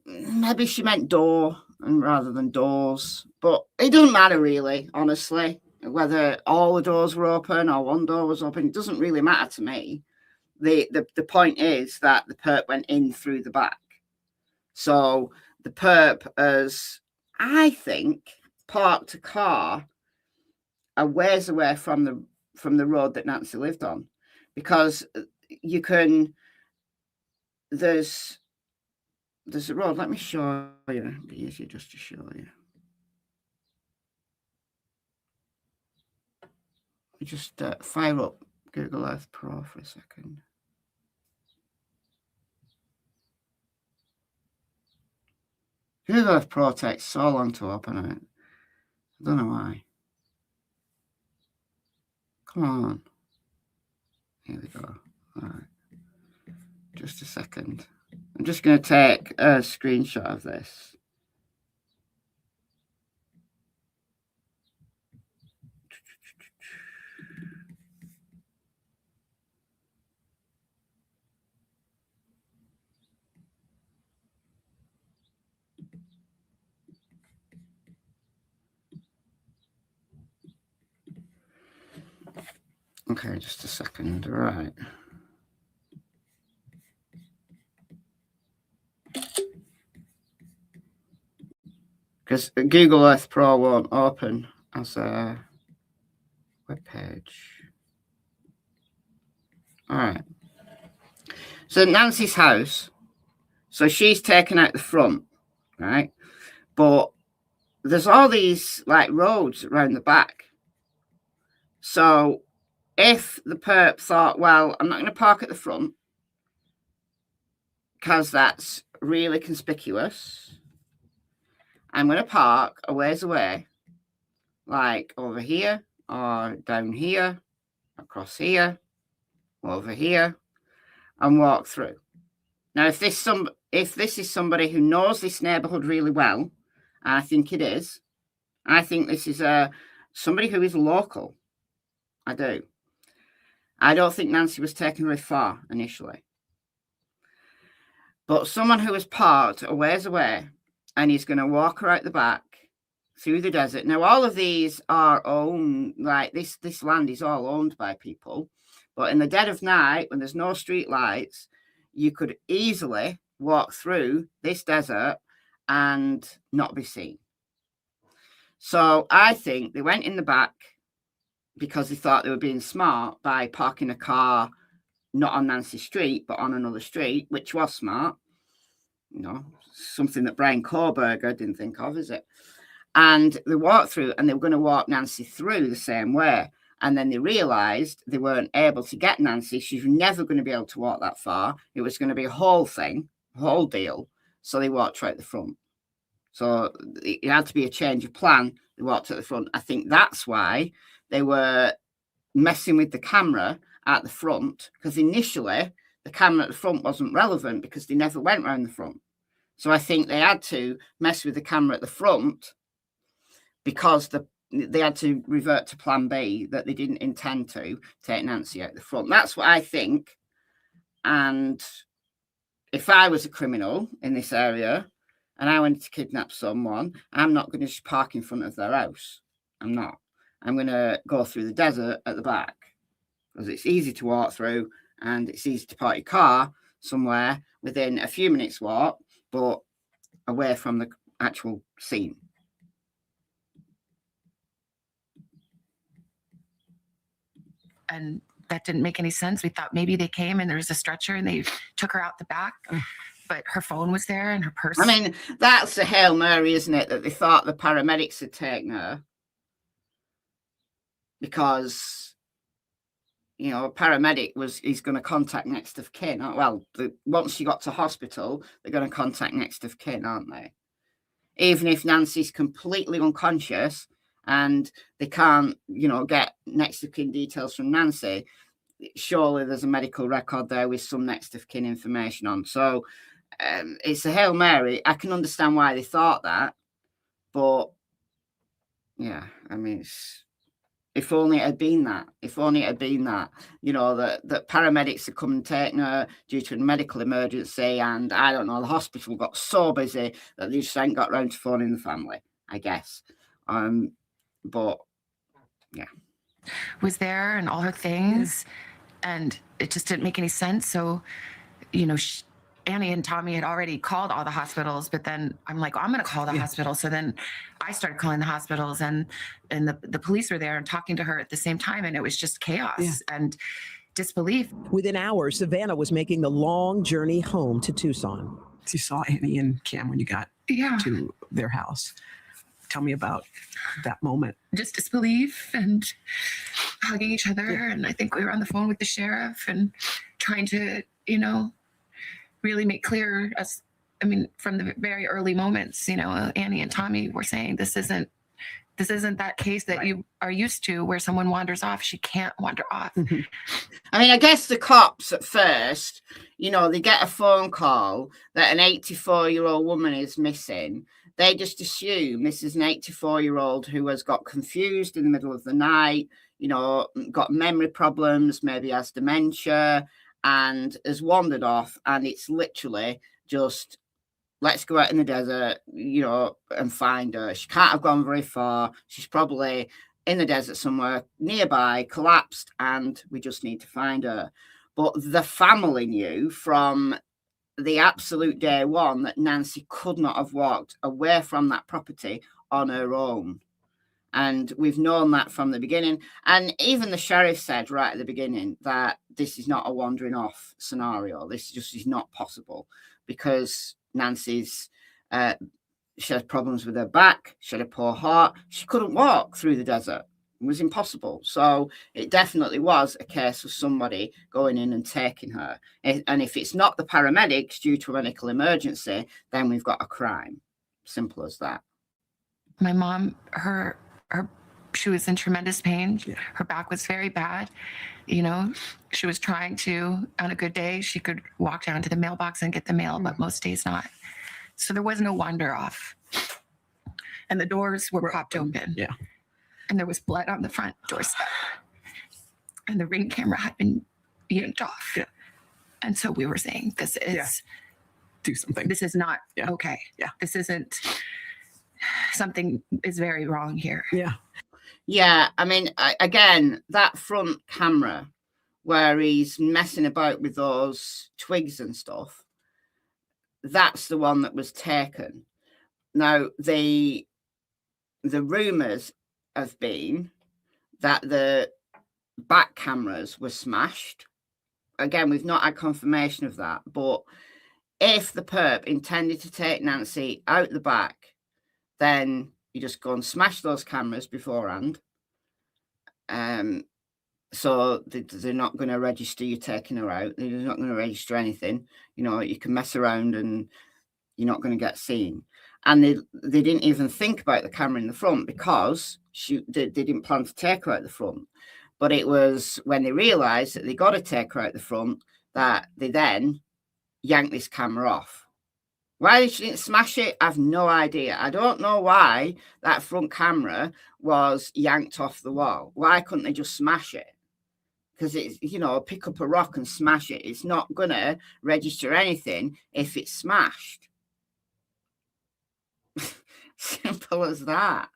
maybe she meant door and rather than doors, but it doesn't matter really, honestly, whether all the doors were open or one door was open. It doesn't really matter to me. The point is that the perp went in through the back. So the perp has, I think, parked a car a ways away from the road that Nancy lived on, because you can, there's a road. Let me show you. It'd be easier just to show you. We just fire up Google Earth Pro for a second. Google Earth Pro takes so long to open it. I don't know why. Come on. Here we go. All right. Just a second. I'm just going to take a screenshot of this. Okay, just a second. All right. Because Google Earth Pro won't open as a web page. All right. So Nancy's house. So she's taken out the front, right? But there's all these like roads around the back. So if the perp thought, well, I'm not going to park at the front because that's really conspicuous, I'm going to park a ways away, like over here or down here, across here, over here, and walk through. Now, if this is somebody who knows this neighborhood really well, and I think it is, I think this is somebody who is local. I do. I don't think Nancy was taken very far initially. But someone who was parked a ways away and he's going to walk her out the back through the desert. Now, all of these are owned, like this land is all owned by people. But in the dead of night, when there's no street lights, you could easily walk through this desert and not be seen. So I think they went in the back because they thought they were being smart by parking a car not on Nancy's street, but on another street, which was smart. You know, something that Brian Koberger didn't think of, is it? And they walked through and they were going to walk Nancy through the same way. And then they realized they weren't able to get Nancy. She's never going to be able to walk that far. It was going to be a whole thing, a whole deal. So they walked right at the front. So it had to be a change of plan. They walked at the front. I think that's why they were messing with the camera at the front, because initially the camera at the front wasn't relevant because they never went around the front. So I think they had to mess with the camera at the front because they had to revert to plan B, that they didn't intend to take Nancy out the front. That's what I think. And if I was a criminal in this area and I wanted to kidnap someone, I'm not going to just park in front of their house. I'm not. I'm going to go through the desert at the back because it's easy to walk through and it's easy to park your car somewhere within a few minutes walk, but away from the actual scene. And that didn't make any sense. We thought maybe they came and there was a stretcher and they took her out the back, but her phone was there and her purse. I mean, that's a Hail Mary, isn't it? That they thought the paramedics had taken her because, you know, a paramedic he's going to contact next of kin. Well, once she got to hospital, they're going to contact next of kin, aren't they? Even if Nancy's completely unconscious and they can't, you know, get next of kin details from Nancy, surely there's a medical record there with some next of kin information on. So it's a Hail Mary. I can understand why they thought that, but yeah, I mean, if only it had been that. If only it had been that, you know, that paramedics had come and taken her due to a medical emergency, and I don't know, the hospital got so busy that they just hadn't got round to phoning the family, I guess. But yeah, was there and all her things, and it just didn't make any sense. So, you know, Annie and Tommy had already called all the hospitals, but then I'm like, I'm going to call the hospital. So then I started calling the hospitals, and the police were there and talking to her at the same time. And it was just chaos and disbelief. Within hours, Savannah was making the long journey home to Tucson. You saw Annie and Cam when you got to their house. Tell me about that moment. Just disbelief and hugging each other. And I think we were on the phone with the sheriff and trying to, you know, really make clear from the very early moments, you know, Annie and Tommy were saying this isn't that case that you are used to where someone wanders off. She can't wander off. I mean, I guess the cops at first, you know, they get a phone call that an 84-year-old woman is missing. They just assume this is an 84-year-old who has got confused in the middle of the night, you know, got memory problems, maybe has dementia, and has wandered off. And it's literally just, let's go out in the desert, you know, and find her. She can't have gone very far. She's probably in the desert somewhere nearby, collapsed, and we just need to find her. But the family knew from the absolute day one that Nancy could not have walked away from that property on her own. And we've known that from the beginning. And even the sheriff said right at the beginning that this is not a wandering off scenario. This just is not possible because Nancy's, she had problems with her back. She had a poor heart. She couldn't walk through the desert. It was impossible. So it definitely was a case of somebody going in and taking her. And if it's not the paramedics due to a medical emergency, then we've got a crime. Simple as that. My mom, she was in tremendous pain. Her back was very bad. You know, she was trying to, on a good day, she could walk down to the mailbox and get the mail, but most days not. So there was no wander off. And the doors were propped open. Yeah. And there was blood on the front doorstep. And the Ring camera had been yanked off. Yeah. And so we were saying, this is... Do something. This is not okay. Yeah. This isn't... Something is very wrong here. Yeah. Yeah, I mean, again, that front camera where he's messing about with those twigs and stuff, that's the one that was taken. Now, the rumours have been that the back cameras were smashed. Again, we've not had confirmation of that, but if the perp intended to take Nancy out the back, then you just go and smash those cameras beforehand. So they're not going to register you taking her out. They're not going to register anything. You know, you can mess around and you're not going to get seen. And they didn't even think about the camera in the front because they didn't plan to take her out the front. But it was when they realised that they got to take her out the front that they then yanked this camera off. Why she didn't smash it, I have no idea. I don't know why that front camera was yanked off the wall. Why couldn't they just smash it? Because it's, you know, pick up a rock and smash it. It's not going to register anything if it's smashed. Simple as that.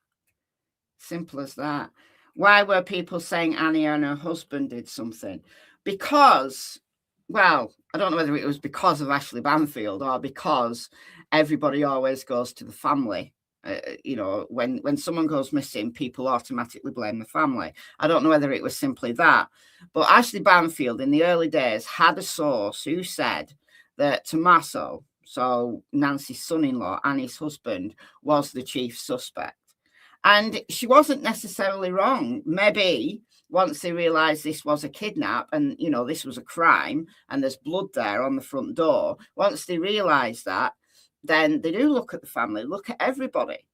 Simple as that. Why were people saying Annie and her husband did something? Because... well, I don't know whether it was because of Ashley Banfield or because everybody always goes to the family You know, when someone goes missing, people automatically blame the family. I don't know whether it was simply that, but Ashley Banfield in the early days had a source who said that Tommaso, so Nancy's son-in-law and his husband, was the chief suspect. And she wasn't necessarily wrong. Maybe once they realized this was a kidnap and, you know, this was a crime and there's blood there on the front door, once they realized that, then they do look at the family, look at everybody.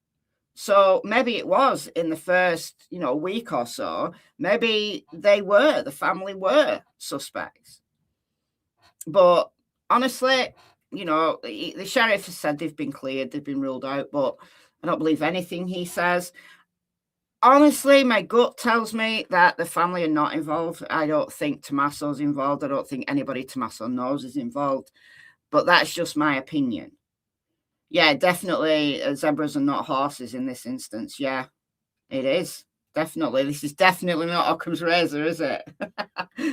So maybe it was in the first, you know, week or so, maybe the family were suspects. But honestly, you know, the sheriff has said they've been cleared, they've been ruled out, but I don't believe anything he says. Honestly, my gut tells me that the family are not involved. I don't think Tommaso's involved. I don't think anybody Tommaso knows is involved. But that's just my opinion. Yeah, definitely zebras are not horses in this instance. Yeah, it is. Definitely. This is definitely not Occam's razor, is it?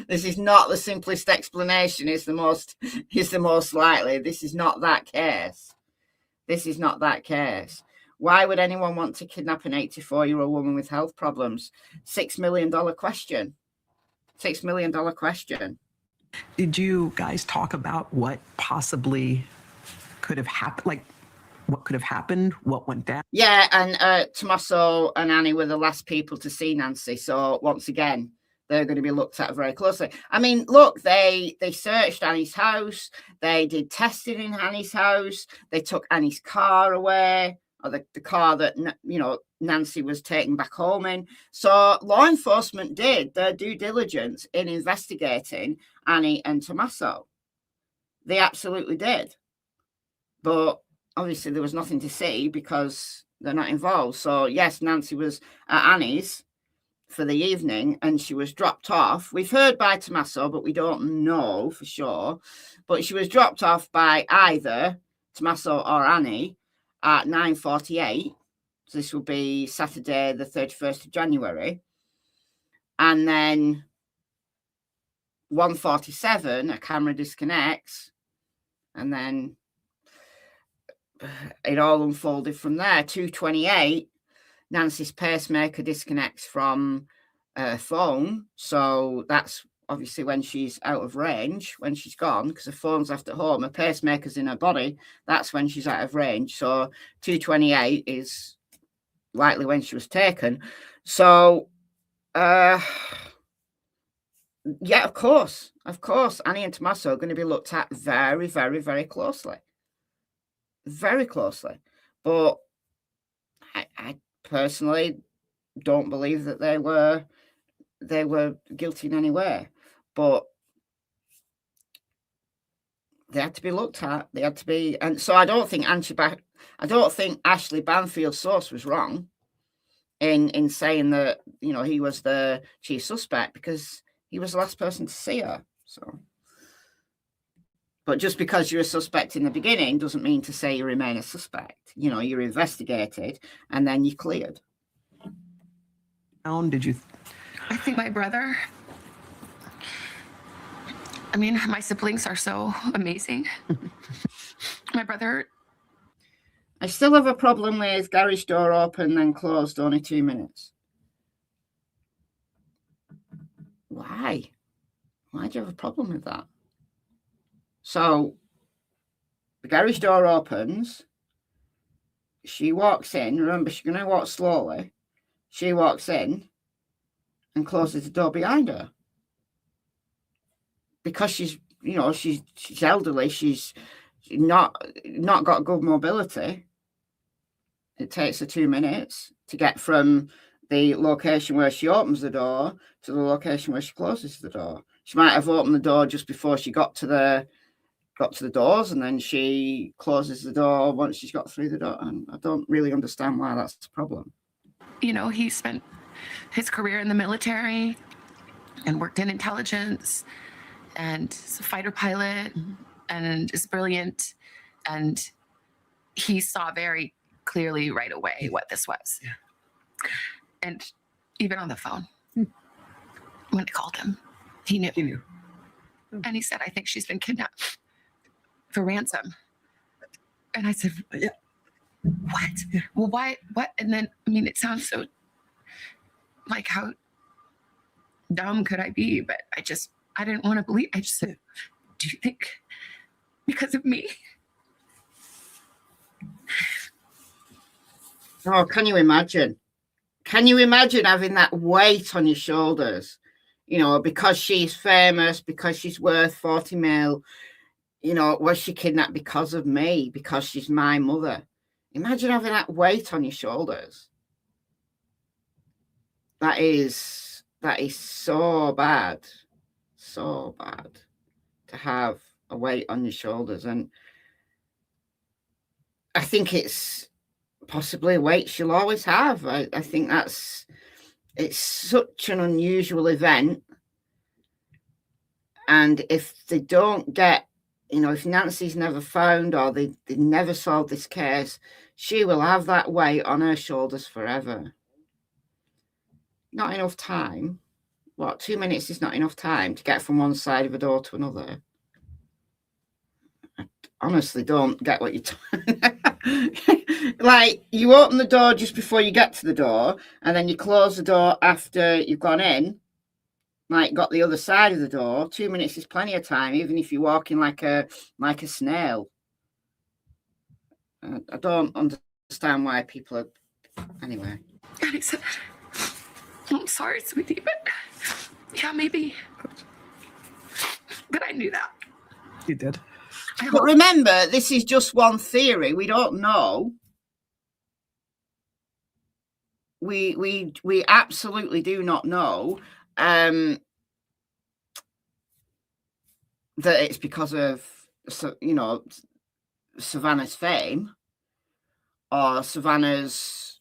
This is not the simplest explanation. It's the most likely. This is not that case. This is not that case. Why would anyone want to kidnap an 84-year-old woman with health problems? $6 million question. $6 million question. Did you guys talk about what possibly could have happened? Like, what could have happened? What went down? Yeah, and Tommaso and Annie were the last people to see Nancy. So once again, they're going to be looked at very closely. I mean, look, they searched Annie's house. They did testing in Annie's house. They took Annie's car away, or the car that, you know, Nancy was taken back home in. So law enforcement did their due diligence in investigating Annie and Tommaso. They absolutely did. But obviously there was nothing to see because they're not involved. So yes, Nancy was at Annie's for the evening and she was dropped off. We've heard by Tommaso, but we don't know for sure. But she was dropped off by either Tommaso or Annie at 9:48. So this will be Saturday, the 31st of January. And then 1:47, a camera disconnects. And then it all unfolded from there. 2:28, Nancy's pacemaker disconnects from her phone. So that's obviously when she's out of range, when she's gone, because her phone's left at home. Her pacemaker's in her body. That's when she's out of range. So 2:28 is likely when she was taken. So, yeah, of course, Annie and Tommaso are going to be looked at very, very, very closely. Very closely. But I personally don't believe that they were guilty in any way. But they had to be looked at. They had to be, and so I don't think Ashley Banfield's source was wrong in saying that, you know, he was the chief suspect because he was the last person to see her. So, but just because you're a suspect in the beginning doesn't mean to say you remain a suspect. You know, you're investigated and then you're cleared. Did you? I think my brother. I mean, my siblings are so amazing. My brother. I still have a problem with garage door open then closed only 2 minutes. Why? Why do you have a problem with that? So the garage door opens. She walks in. Remember, she's going to walk slowly. She walks in and closes the door behind her. Because she's, you know, she's elderly. She's not got good mobility. It takes her 2 minutes to get from the location where she opens the door to the location where she closes the door. She might have opened the door just before she got to the doors, and then she closes the door once she's got through the door. And I don't really understand why that's the problem. You know, he spent his career in the military and worked in intelligence and is a fighter pilot and is brilliant. And he saw very clearly right away what this was. Yeah. And even on the phone, when I called him, he knew. He knew. And he said, I think she's been kidnapped for ransom. And I said, Yeah. what? Well, why? What? And then, I mean, it sounds so like, how dumb could I be? But I didn't want to believe. I just said, do you think because of me? Oh, can you imagine? Can you imagine having that weight on your shoulders? You know, because she's famous, because she's worth 40 mil, you know, was she kidnapped because of me, because she's my mother? Imagine having that weight on your shoulders. That is so bad to have a weight on your shoulders. And I think it's possibly a weight she'll always have. I think it's such an unusual event. And if they don't get, you know, if Nancy's never found, or they never solved this case, she will have that weight on her shoulders forever. Not enough time. What, 2 minutes is not enough time to get from one side of a door to another? I honestly don't get what you're talking. Like, you open the door just before you get to the door, and then you close the door after you've gone in, like got the other side of the door. 2 minutes is plenty of time, even if you're walking like a snail. I don't understand why people are. Anyway. And I said, I'm sorry, sweetie, but yeah, maybe. But I knew that. You did. But remember, this is just one theory. We don't know. We absolutely do not know that it's because of, you know, Savannah's fame or Savannah's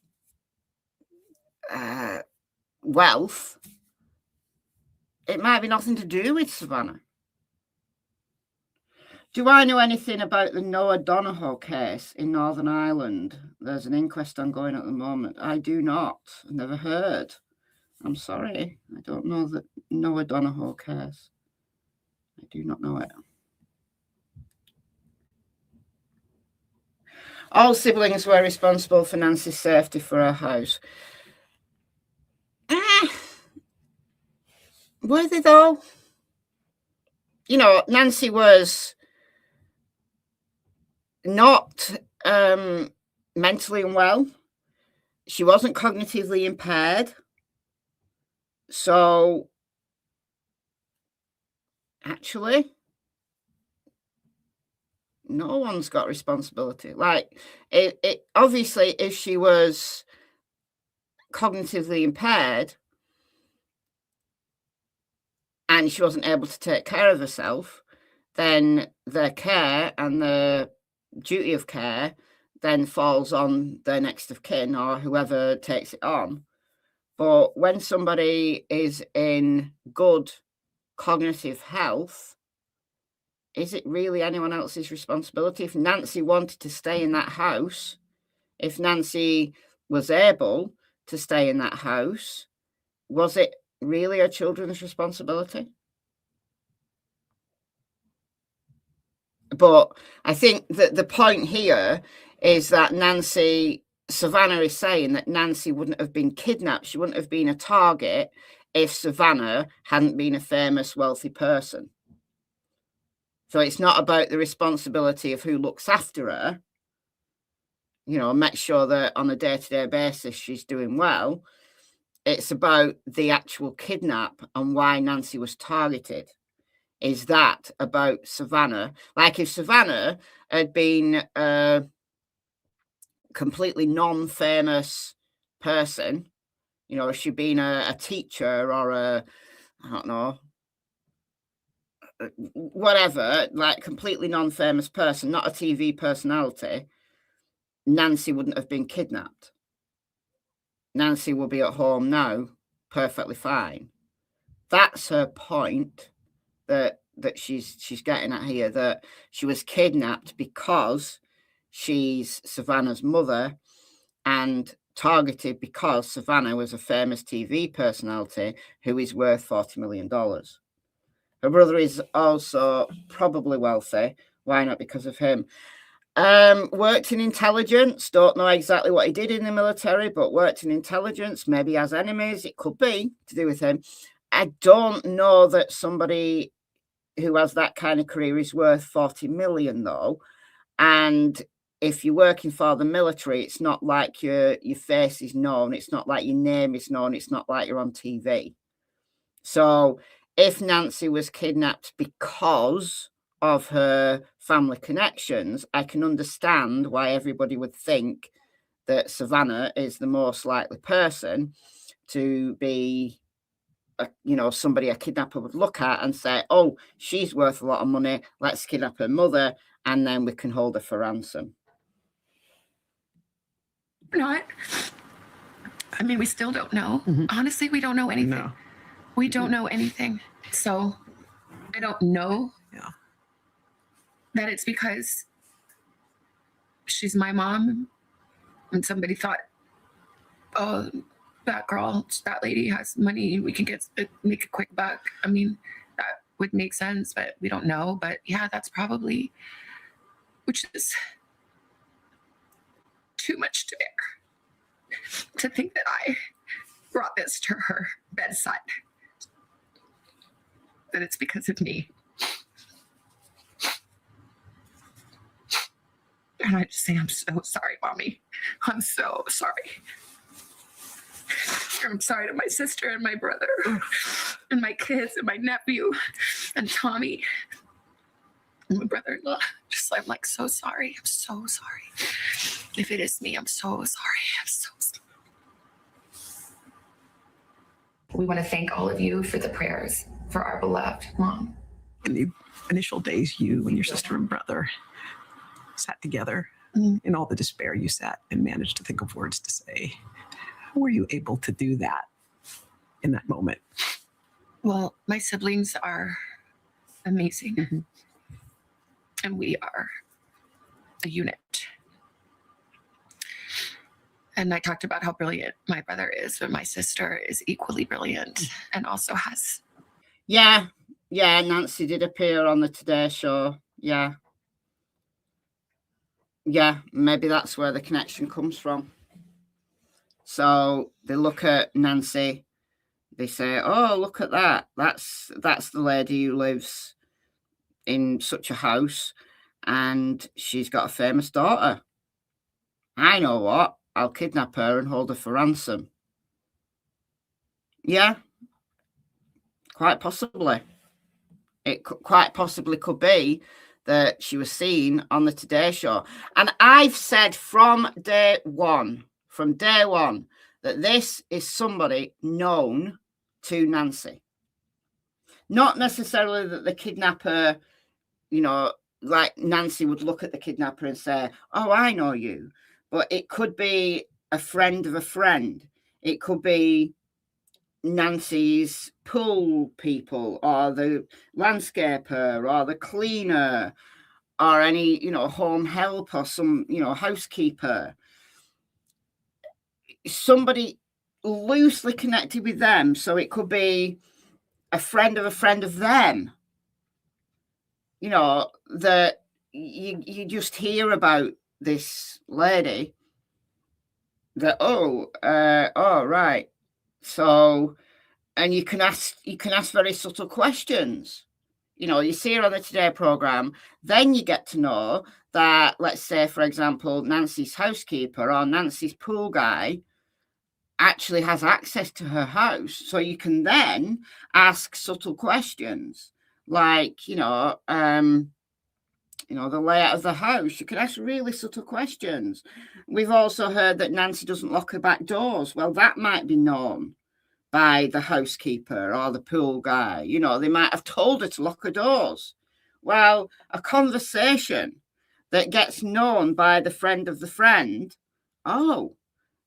wealth. It might be nothing to do with Savannah. Do I know anything about the Noah Donahoe case in Northern Ireland? There's an inquest ongoing at the moment. I do not. I've never heard. I'm sorry. I don't know the Noah Donahoe case. I do not know it. All siblings were responsible for Nancy's safety for her house. Were they though? You know, Nancy was not mentally unwell. She wasn't cognitively impaired. So actually, no one's got responsibility. Like, it obviously, if she was cognitively impaired and she wasn't able to take care of herself, then the care and the duty of care then falls on their next of kin or whoever takes it on. But when somebody is in good cognitive health, is it really anyone else's responsibility? If Nancy wanted to stay in that house, if Nancy was able to stay in that house, was it really her children's responsibility? But I think that the point here is that Savannah is saying that Nancy wouldn't have been kidnapped. She wouldn't have been a target if Savannah hadn't been a famous, wealthy person. So it's not about the responsibility of who looks after her, you know, make sure that on a day-to-day basis she's doing well. It's about the actual kidnap and why Nancy was targeted. Is that about Savannah? Like, if Savannah had been a completely non-famous person, you know, if she'd been a teacher or I don't know, whatever, like completely non-famous person, not a TV personality, Nancy wouldn't have been kidnapped. Nancy will be at home now, perfectly fine. That's her point that she's getting at here, that she was kidnapped because she's Savannah's mother and targeted because Savannah was a famous TV personality who is worth $40 million. Her brother is also probably wealthy. Why not because of him? Worked in intelligence. Don't know exactly what he did in the military, but worked in intelligence. Maybe has enemies. It could be to do with him. I don't know that somebody who has that kind of career is worth 40 million, though. And if you're working for the military, it's not like your face is known. It's not like your name is known. It's not like you're on TV. So if Nancy was kidnapped because of her family connections, I can understand why everybody would think that Savannah is the most likely person to be, somebody a kidnapper would look at and say, oh, she's worth a lot of money. Let's kidnap her mother, and then we can hold her for ransom. Not. I mean, we still don't know. Honestly, we don't know anything. No. We don't know anything. So I don't know that it's because she's my mom and somebody thought, oh, that girl, that lady has money. We can make a quick buck. I mean, that would make sense, but we don't know. But yeah, that's probably, which is too much to bear. To think that I brought this to her bedside. That it's because of me. And I just say, I'm so sorry, Mommy. I'm so sorry. I'm sorry to my sister and my brother and my kids and my nephew and Tommy and my brother-in-law. I'm like, so sorry. I'm so sorry. If it is me, I'm so sorry. I'm so sorry. We want to thank all of you for the prayers for our beloved mom. In the initial days, you and your sister and brother sat together. In all the despair, you sat and managed to think of words to say. How were you able to do that in that moment? Well, my siblings are amazing. And we are a unit. And I talked about how brilliant my brother is, but my sister is equally brilliant and also has. Yeah, Nancy did appear on the Today Show. Yeah, maybe that's where the connection comes from. So they look at Nancy, they say, oh, look at that. That's the lady who lives in such a house, and she's got a famous daughter. I know what, I'll kidnap her and hold her for ransom. Yeah, quite possibly. It quite possibly could be that she was seen on the Today Show. And I've said from day one, that this is somebody known to Nancy. Not necessarily that the kidnapper, like Nancy would look at the kidnapper and say, oh, I know you. But it could be a friend of a friend. It could be Nancy's pool people, or the landscaper, or the cleaner, or any, home help, or some, housekeeper. Somebody loosely connected with them. So it could be a friend of them. That you just hear about this lady that, right. So, and you can ask very subtle questions. You see her on the Today program, then you get to know that, let's say, for example, Nancy's housekeeper or Nancy's pool guy actually has access to her house. So you can then ask subtle questions like, the layout of the house. You can ask really subtle questions. We've also heard that Nancy doesn't lock her back doors. Well, that might be known by the housekeeper or the pool guy. They might have told her to lock her doors. Well, a conversation that gets known by the friend of the friend. Oh,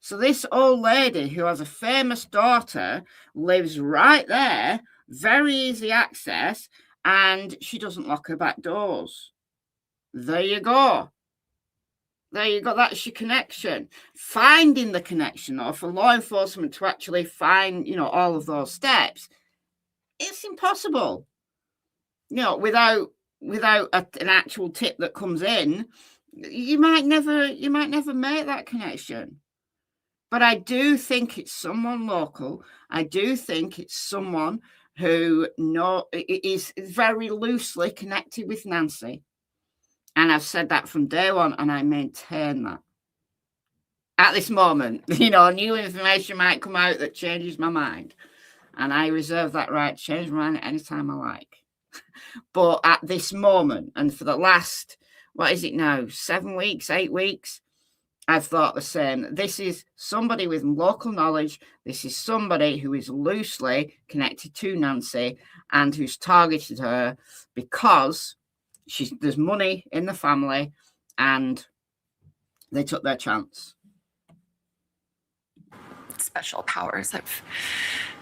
so this old lady who has a famous daughter lives right there, very easy access, and she doesn't lock her back doors. There you go. That's your connection. Finding the connection, or for law enforcement to actually find, all of those steps, it's impossible. Without an actual tip that comes in, You might never make that connection. But I do think it's someone local. I do think it's someone who is very loosely connected with Nancy. And I've said that from day one, and I maintain that. At this moment, new information might come out that changes my mind. And I reserve that right to change my mind at any time I like. But at this moment, and for the last, what is it now, 7 weeks, 8 weeks, I've thought the same. This is somebody with local knowledge. This is somebody who is loosely connected to Nancy and who's targeted her because there's money in the family and they took their chance. Special powers of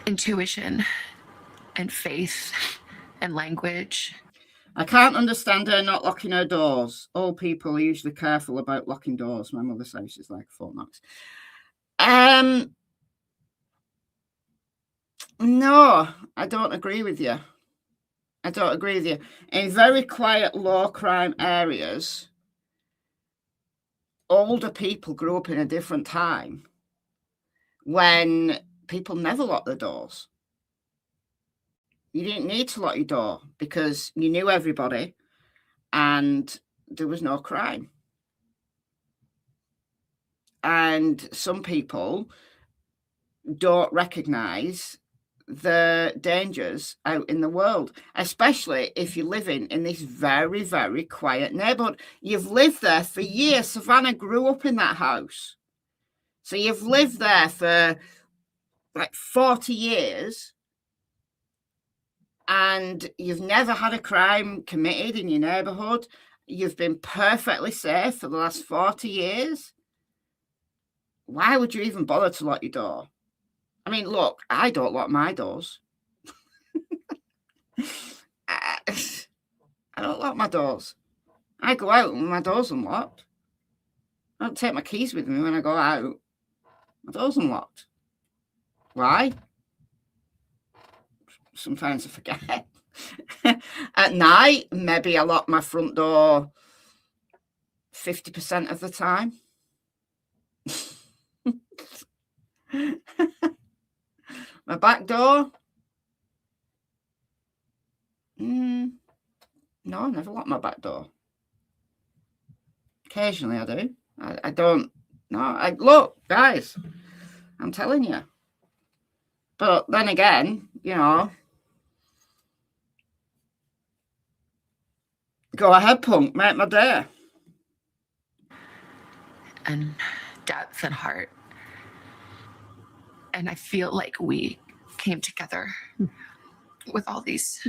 intuition and faith and language. I can't understand her not locking her doors. Old people are usually careful about locking doors. My mother says she's like Fort Knox. No, I don't agree with you. In very quiet, low crime areas, older people grew up in a different time when people never locked their doors. You didn't need to lock your door because you knew everybody and there was no crime. And some people don't recognize the dangers out in the world, especially if you're living in this very, very quiet neighborhood. You've lived there for years. Savannah grew up in that house. So you've lived there for like 40 years. And you've never had a crime committed in your neighborhood. You've been perfectly safe for the last 40 years. Why would you even bother to lock your door? I mean, look, I don't lock my doors. I don't lock my doors. I go out and my door's unlocked. I don't take my keys with me when I go out. My door's unlocked. Why? Sometimes I forget. At night, maybe I lock my front door 50% of the time. My back door? No, I never lock my back door. Occasionally I do. I don't. No, look, guys, I'm telling you. But then again, go ahead, punk, make my day. And depth and heart. And I feel like we came together with all these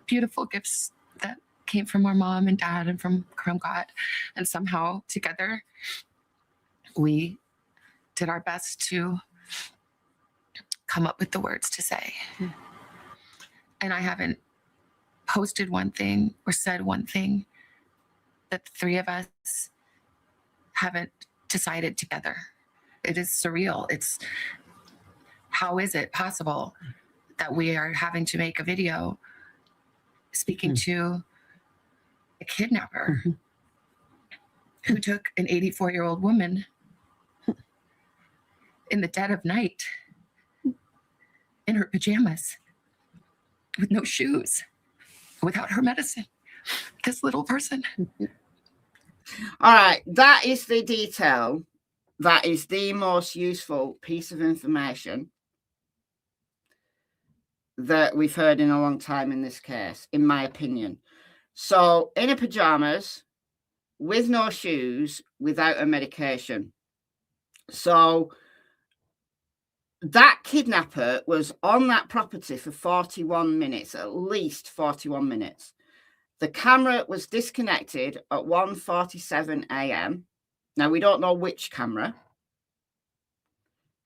beautiful gifts that came from our mom and dad and from God. And somehow together we did our best to come up with the words to say. And I haven't posted one thing or said one thing that the three of us haven't decided together. It is surreal. How is it possible that we are having to make a video speaking to a kidnapper who took an 84-year-old woman in the dead of night in her pajamas with no shoes, without her medicine? This little person. All right, that is the detail. That is the most useful piece of information that we've heard in a long time in this case, in my opinion. So, in her pajamas, with no shoes, without a medication. So, that kidnapper was on that property for 41 minutes, at least 41 minutes. The camera was disconnected at 1:47 a.m. Now, we don't know which camera.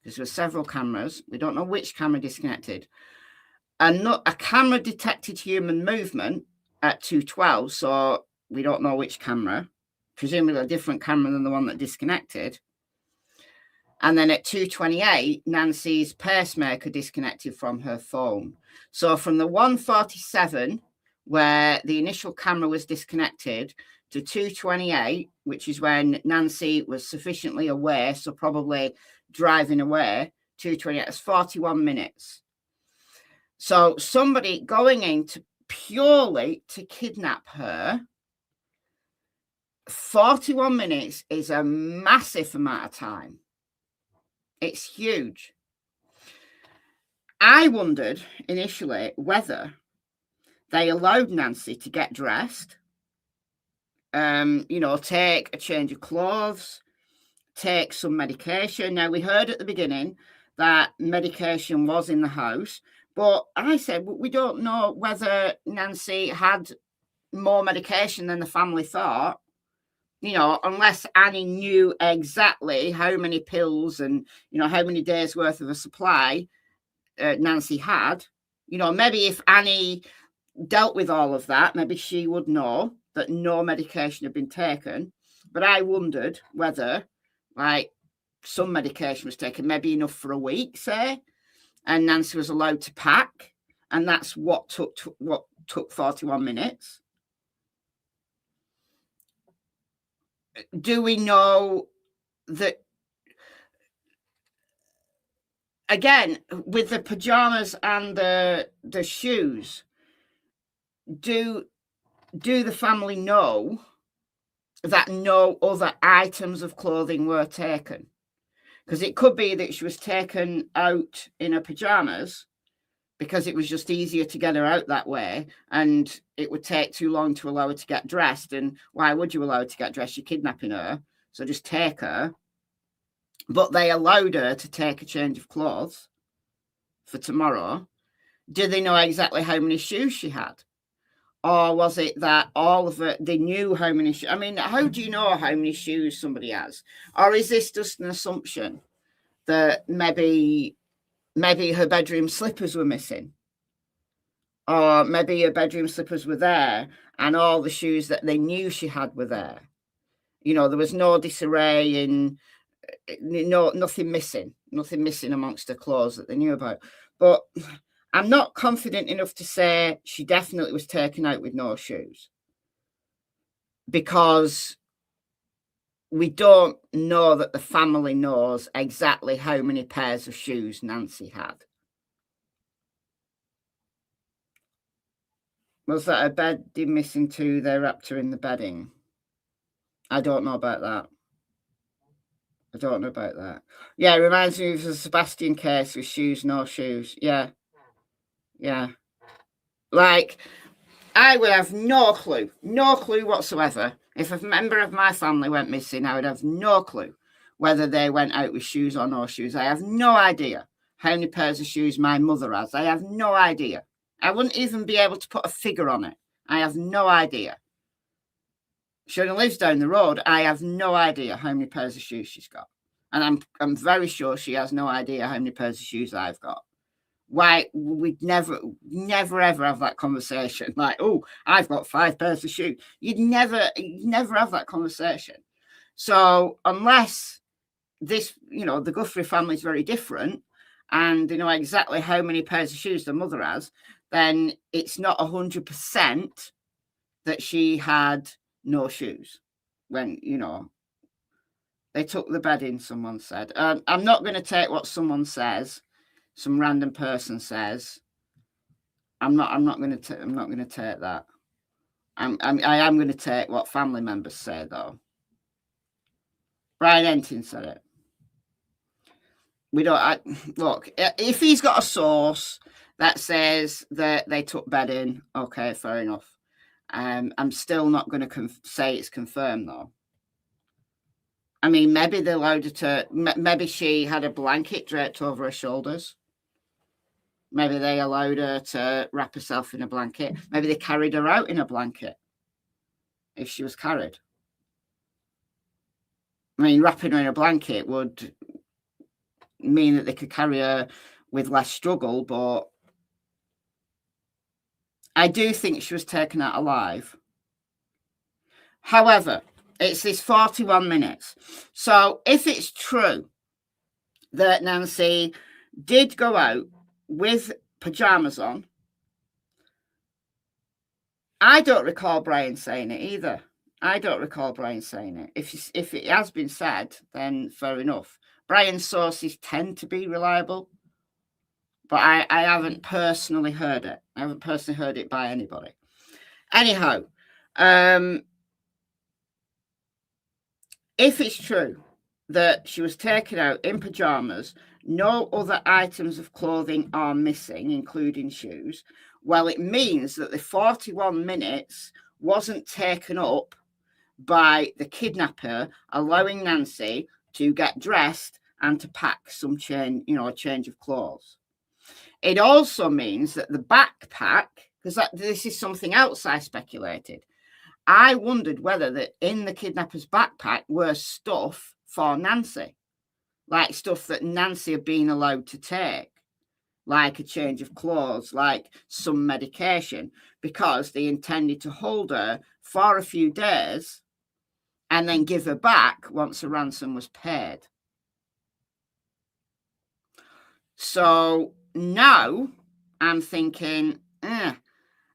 There were several cameras. We don't know which camera disconnected. A camera detected human movement at 2:12, so we don't know which camera. Presumably a different camera than the one that disconnected. And then at 2:28, Nancy's pacemaker disconnected from her phone. So from the 1:47, where the initial camera was disconnected, to 2:28, which is when Nancy was sufficiently aware, so probably driving away, 2:28, that's 41 minutes. So somebody going in to purely to kidnap her, 41 minutes is a massive amount of time. It's huge. I wondered initially whether they allowed Nancy to get dressed, take a change of clothes, take some medication. Now, we heard at the beginning that medication was in the house, but I said, we don't know whether Nancy had more medication than the family thought, unless Annie knew exactly how many pills and, how many days worth of a supply Nancy had. Maybe if Annie dealt with all of that, maybe she would know that no medication had been taken. But I wondered whether, some medication was taken, maybe enough for a week, say, and Nancy was allowed to pack, and that's what took 41 minutes. Do we know that, again, with the pajamas and the shoes, do the family know that no other items of clothing were taken? Because it could be that she was taken out in her pajamas because it was just easier to get her out that way, and it would take too long to allow her to get dressed. And why would you allow her to get dressed? You're kidnapping her, so just take her. But they allowed her to take a change of clothes for tomorrow. Did they know exactly how many shoes she had? Or was it that all of it, they knew how many shoes? I mean, how do you know how many shoes somebody has? Or is this just an assumption that maybe her bedroom slippers were missing? Or maybe her bedroom slippers were there and all the shoes that they knew she had were there. There was no disarray and nothing missing amongst her clothes that they knew about. But I'm not confident enough to say she definitely was taken out with no shoes, because we don't know that the family knows exactly how many pairs of shoes Nancy had. Was that a bedding missing too? They wrapped her in the bedding. I don't know about that. Yeah, it reminds me of the Sebastian case with shoes, no shoes. Yeah. I would have no clue whatsoever. If a member of my family went missing, I would have no clue whether they went out with shoes or no shoes. I have no idea how many pairs of shoes my mother has. I have no idea. I wouldn't even be able to put a figure on it. I have no idea. She only lives down the road. I have no idea how many pairs of shoes she's got. And I'm very sure she has no idea how many pairs of shoes I've got. Why we'd never ever have that conversation. Like, oh, I've got 5 pairs of shoes. You'd never have that conversation. So unless this, the Guthrie family is very different and they know exactly how many pairs of shoes the mother has, then it's not 100% that she had no shoes when, they took the bed in, someone said. I'm not going to take what someone says. Some random person says. I'm not going to take that. I am going to take what family members say, though. Brian Entin said it. Look, if he's got a source that says that they took bed in, okay, fair enough. I'm still not going to say it's confirmed, though. I mean, maybe they allowed her to. Maybe she had a blanket draped over her shoulders. Maybe they allowed her to wrap herself in a blanket. Maybe they carried her out in a blanket if she was carried. I mean, wrapping her in a blanket would mean that they could carry her with less struggle, but I do think she was taken out alive. However, it's this 41 minutes. So if it's true that Nancy did go out with pajamas on, I don't recall Brian saying it either. I don't recall Brian saying it. If it has been said, then fair enough. Brian's sources tend to be reliable, but I haven't personally heard it. I haven't personally heard it by anybody. Anyhow, if it's true that she was taken out in pajamas, no other items of clothing are missing, including shoes, well, it means that the 41 minutes wasn't taken up by the kidnapper allowing Nancy to get dressed and to pack some change, a change of clothes. It also means that the backpack, because this is something else I speculated, I wondered whether that in the kidnapper's backpack were stuff for Nancy, like stuff that Nancy had been allowed to take, like a change of clothes, like some medication, because they intended to hold her for a few days and then give her back once the ransom was paid. So now I'm thinking, that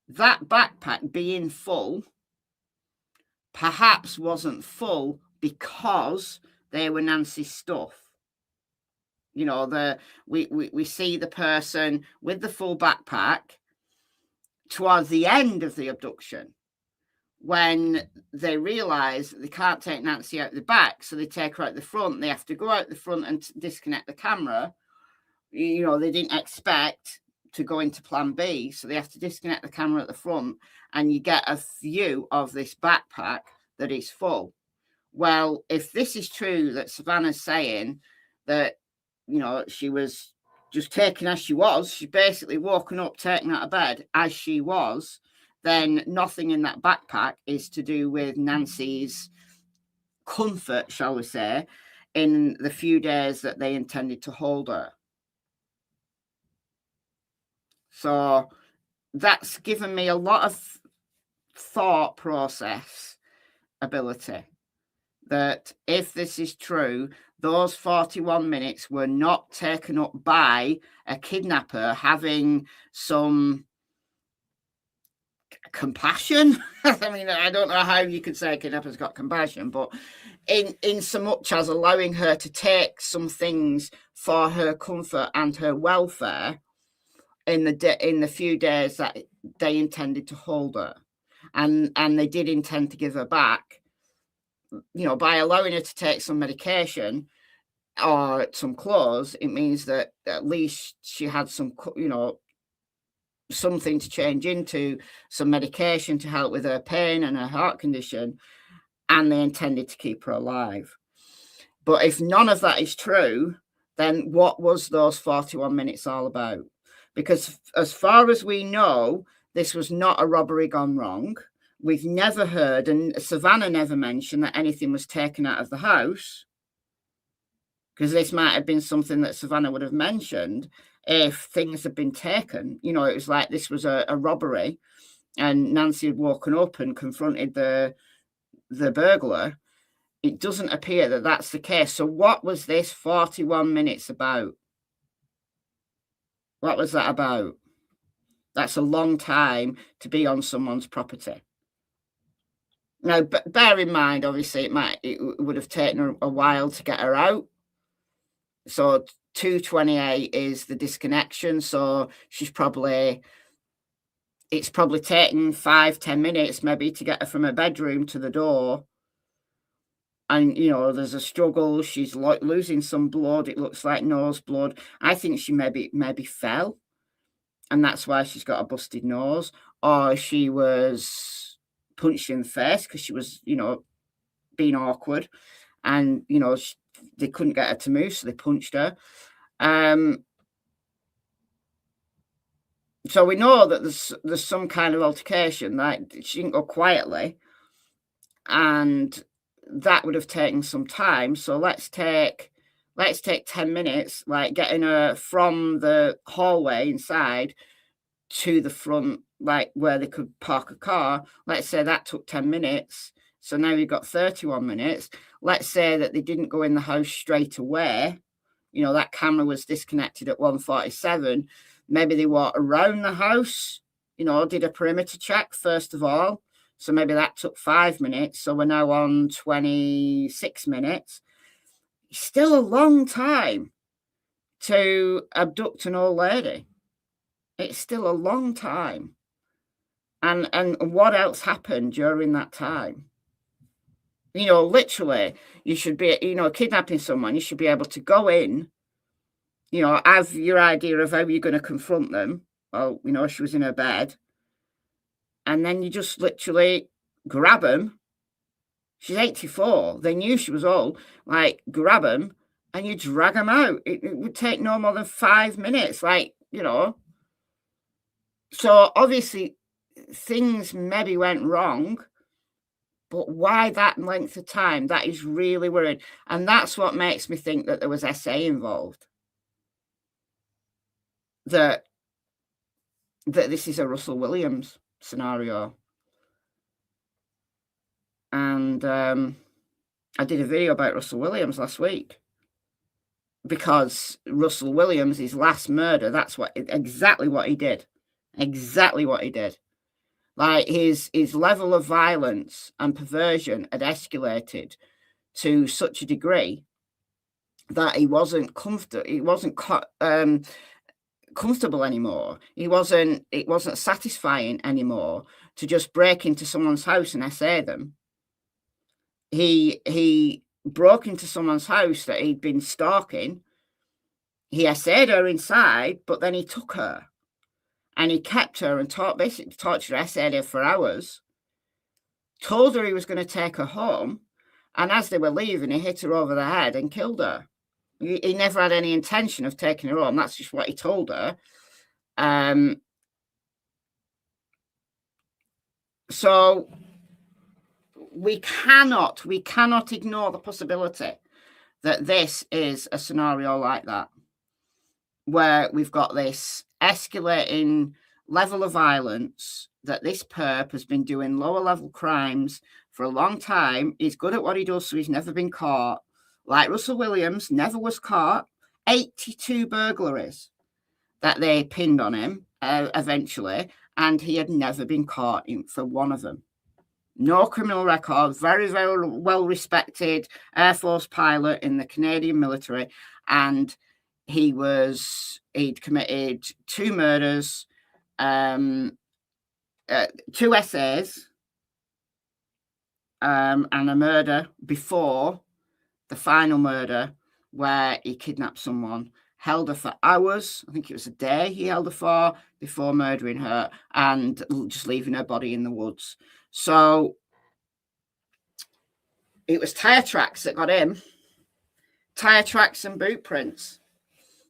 backpack being full perhaps wasn't full because they were Nancy's stuff. We see the person with the full backpack towards the end of the abduction, when they realize that they can't take Nancy out the back, so they take her out the front. They have to go out the front and disconnect the camera. They didn't expect to go into plan B, so they have to disconnect the camera at the front, and you get a view of this backpack that is full. Well, if this is true, that Savannah's saying that, she was just taken as she was, she basically woken up, taken out of bed as she was, then nothing in that backpack is to do with Nancy's comfort, shall we say, in the few days that they intended to hold her. So that's given me a lot of thought process ability, that if this is true, those 41 minutes were not taken up by a kidnapper having some compassion. I mean, I don't know how you could say a kidnapper's got compassion, but in so much as allowing her to take some things for her comfort and her welfare in the few days that they intended to hold her, and they did intend to give her back, by allowing her to take some medication or some clothes, it means that at least she had some, something to change into, some medication to help with her pain and her heart condition, and they intended to keep her alive. But if none of that is true, then what was those 41 minutes all about? Because as far as we know, this was not a robbery gone wrong. We've never heard, and Savannah never mentioned, that anything was taken out of the house, because this might have been something that Savannah would have mentioned if things had been taken. It was like this was a robbery and Nancy had woken up and confronted the burglar. It doesn't appear that that's the case. So what was this 41 minutes about? What was that about? That's a long time to be on someone's property. Now, bear in mind, obviously, it would have taken her a while to get her out. So 2:28 is the disconnection. So it's probably taken 5-10 minutes maybe to get her from her bedroom to the door. And, there's a struggle. She's losing some blood. It looks like nose blood. I think she maybe fell, and that's why she's got a busted nose. Or she was punched in the face because she was, being awkward. And, they couldn't get her to move, so they punched her. So we know that there's some kind of altercation. Like, she didn't go quietly. And that would have taken some time. So let's take 10 minutes, like getting her from the hallway inside to the front, like where they could park a car. Let's say that took 10 minutes. So now you've got 31 minutes. Let's say that they didn't go in the house straight away. That camera was disconnected at 1:47. Maybe they walked around the house, did a perimeter check first of all, So maybe that took 5 minutes. So we're now on 26 minutes. Still a long time to abduct an old lady. It's still a long time. And what else happened during that time? You know, literally, you should be, you know, kidnapping someone, you should be able to go in, you know, have your idea of how you're going to confront them. Well, you know, she was in her bed. And then you just literally grab them. She's 84. They knew she was old. Like, grab them and you drag them out. It would take no more than 5 minutes. Like, you know. So obviously things maybe went wrong. But why that length of time? That is really worrying. And that's what makes me think that there was SA involved. That this is a Russell Williams scenario. And I did a video about Russell Williams last week. Because Russell Williams, his last murder, that's exactly what he did. Exactly what he did. Like his level of violence and perversion had escalated to such a degree that he wasn't comfortable. He wasn't comfortable anymore. It wasn't satisfying anymore to just break into someone's house and SA them. He broke into someone's house that he'd been stalking. He SA'd her inside, but then he took her. And he kept her and basically tortured her, SA'd her for hours, told her he was going to take her home, and as they were leaving, he hit her over the head and killed her. He never had any intention of taking her home. That's just what he told her. So we cannot ignore the possibility that this is a scenario like that, where we've got this escalating level of violence, that this perp has been doing lower level crimes for a long time. He's good at what he does, so he's never been caught. Like Russell Williams never was caught. 82 burglaries that they pinned on him eventually, and he had never been caught for one of them. No criminal record, very, very well respected Air Force pilot in the Canadian military, and he'd committed 2 murders, 2 SAs, and a murder before the final murder, where he kidnapped someone, held her for hours. I think it was a day he held her for before murdering her and just leaving her body in the woods. So it was tire tracks that got him. Tire tracks and boot prints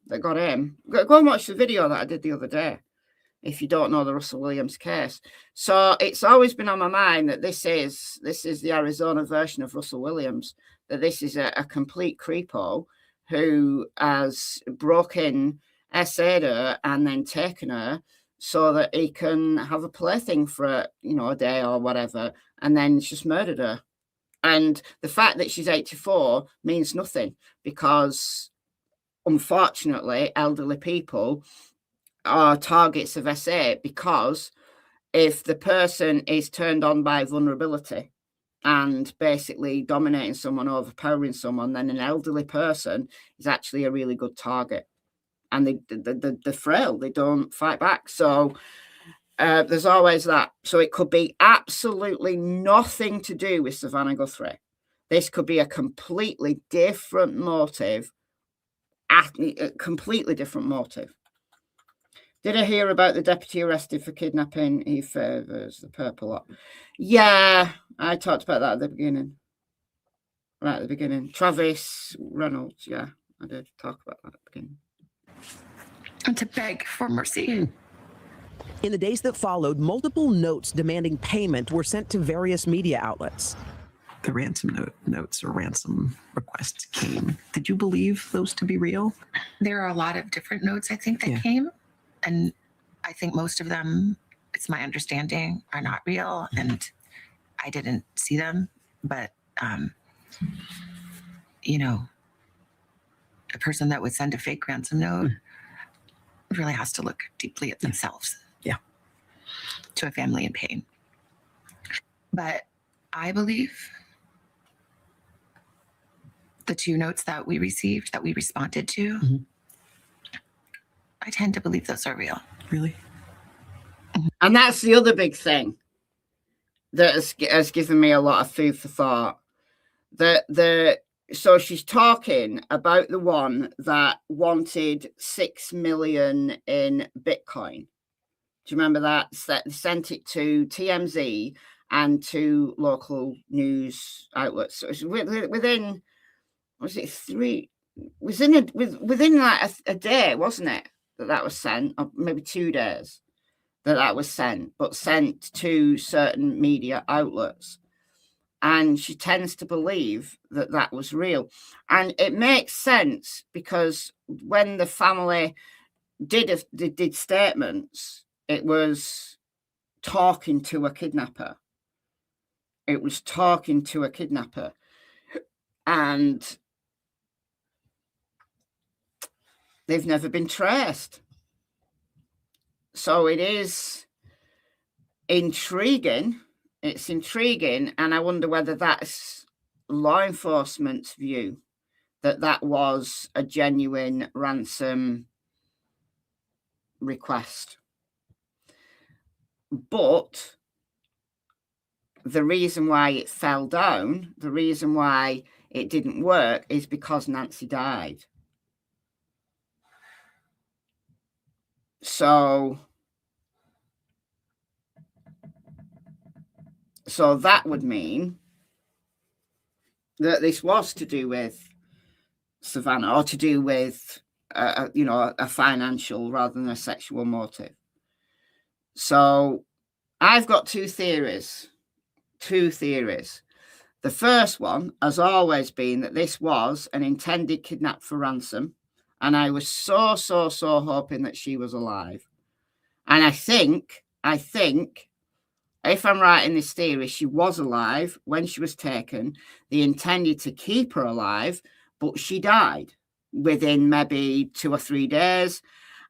that got him. Go and watch the video that I did the other day if you don't know the Russell Williams case. So it's always been on my mind that this is the Arizona version of Russell Williams, that this is a complete creepo who has broken SA'd her and then taken her so that he can have a plaything for a day or whatever, and then just murdered her. And the fact that she's 84 means nothing, because unfortunately elderly people are targets of SA, because if the person is turned on by vulnerability and basically dominating someone, overpowering someone, then an elderly person is actually a really good target. And they're frail, they don't fight back. So there's always that. So it could be absolutely nothing to do with Savannah Guthrie. This could be a completely different motive. A completely different motive. Did I hear about the deputy arrested for kidnapping? He favours the Perp a lot. Yeah, I talked about that at the beginning. Right at the beginning. Travis Reynolds, yeah, I did talk about that at the beginning. And to beg for mercy. In the days that followed, multiple notes demanding payment were sent to various media outlets. The ransom notes or ransom requests came. Did you believe those to be real? There are a lot of different notes, I think, that came. And I think most of them, it's my understanding, are not real. And I didn't see them. But, a person that would send a fake ransom note really has to look deeply at themselves. Yeah. To a family in pain. But I believe the 2 notes that we received, that we responded to, I tend to believe those are real. Really? And that's the other big thing that has given me a lot of food for thought. So she's talking about the one that wanted 6 million in Bitcoin. Do you remember that? They sent it to TMZ and to local news outlets. So it's within, was it 3? Within like a day, wasn't it? That was sent, or maybe 2 days that was sent, but sent to certain media outlets. And she tends to believe that that was real. And it makes sense because when the family did statements, it was talking to a kidnapper. It was talking to a kidnapper. And they've never been traced. So it is intriguing. It's intriguing. And I wonder whether that's law enforcement's view, that was a genuine ransom request. But the reason why it fell down, the reason why it didn't work is because Nancy died. So that would mean that this was to do with Savannah, or to do with a financial rather than a sexual motive. So I've got two theories. The first one has always been that this was an intended kidnap for ransom. And I was so hoping that she was alive. And I think, if I'm right in this theory, she was alive when she was taken. They intended to keep her alive, but she died within maybe 2 or 3 days.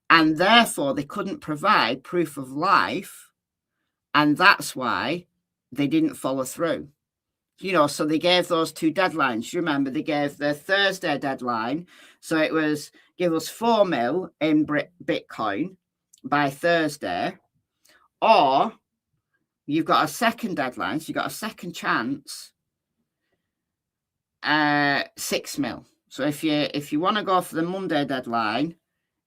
And therefore, they couldn't provide proof of life. And that's why they didn't follow through. So they gave those 2 deadlines. You remember, they gave the Thursday deadline. So it was give us 4 mil in Bitcoin by Thursday, or you've got a second deadline. So you've got a second chance, 6 mil. So if you want to go for the Monday deadline,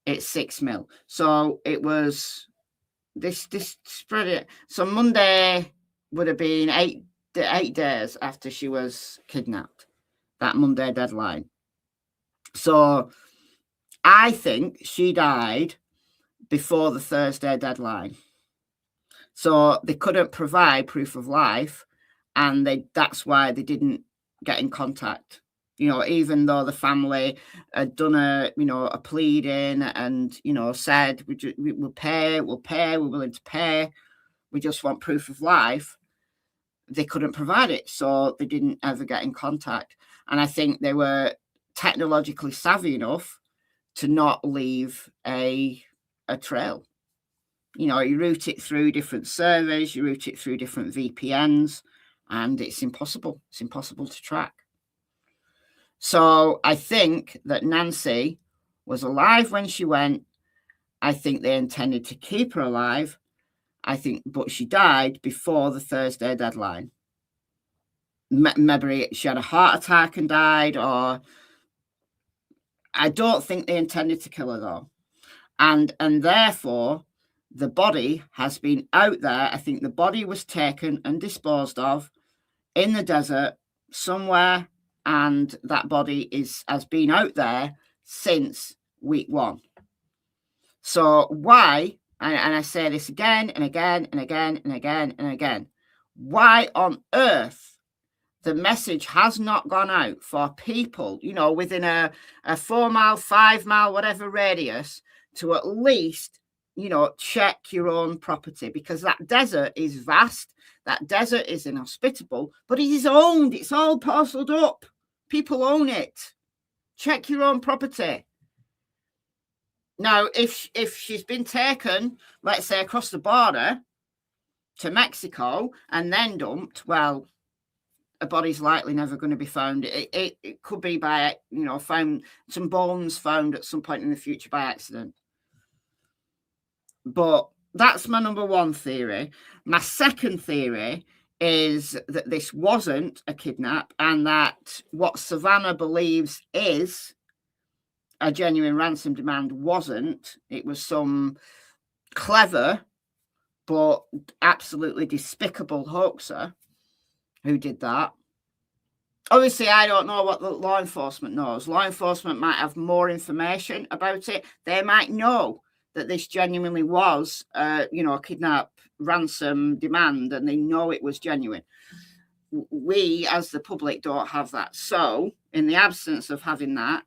it's 6 mil. So it was this spread it. So Monday would have been 8 days after she was kidnapped, that Monday deadline. So I think she died before the Thursday deadline. So they couldn't provide proof of life, and that's why they didn't get in contact. Even though the family had done a pleading and, said, we'll pay, we're willing to pay. We just want proof of life. They couldn't provide it, so they didn't ever get in contact. And I think they were technologically savvy enough to not leave a trail. You route it through different servers, you route it through different VPNs, and it's impossible. It's impossible to track. So I think that Nancy was alive when she went. I think they intended to keep her alive. But she died before the Thursday deadline. Maybe she had a heart attack and died, or I don't think they intended to kill her though. And therefore, the body has been out there. I think the body was taken and disposed of in the desert somewhere, and that body has been out there since week 1. So why? And I say this again and again and again and again and again. Why on earth the message has not gone out for people, within a 4 mile, 5 mile, whatever radius, to at least, check your own property, because that desert is vast. That desert is inhospitable, but it is owned. It's all parceled up. People own it. Check your own property. Now, if she's been taken, let's say across the border, to Mexico and then dumped, well, a body's likely never going to be found. It could be by, found, some bones found at some point in the future by accident. But that's my number one theory. My second theory is that this wasn't a kidnap, and that what Savannah believes is a genuine ransom demand wasn't. It was some clever but absolutely despicable hoaxer who did that. Obviously, I don't know what the law enforcement knows. Law enforcement might have more information about it. They might know that this genuinely was, a kidnap ransom demand, and they know it was genuine. We, as the public, don't have that. So, in the absence of having that,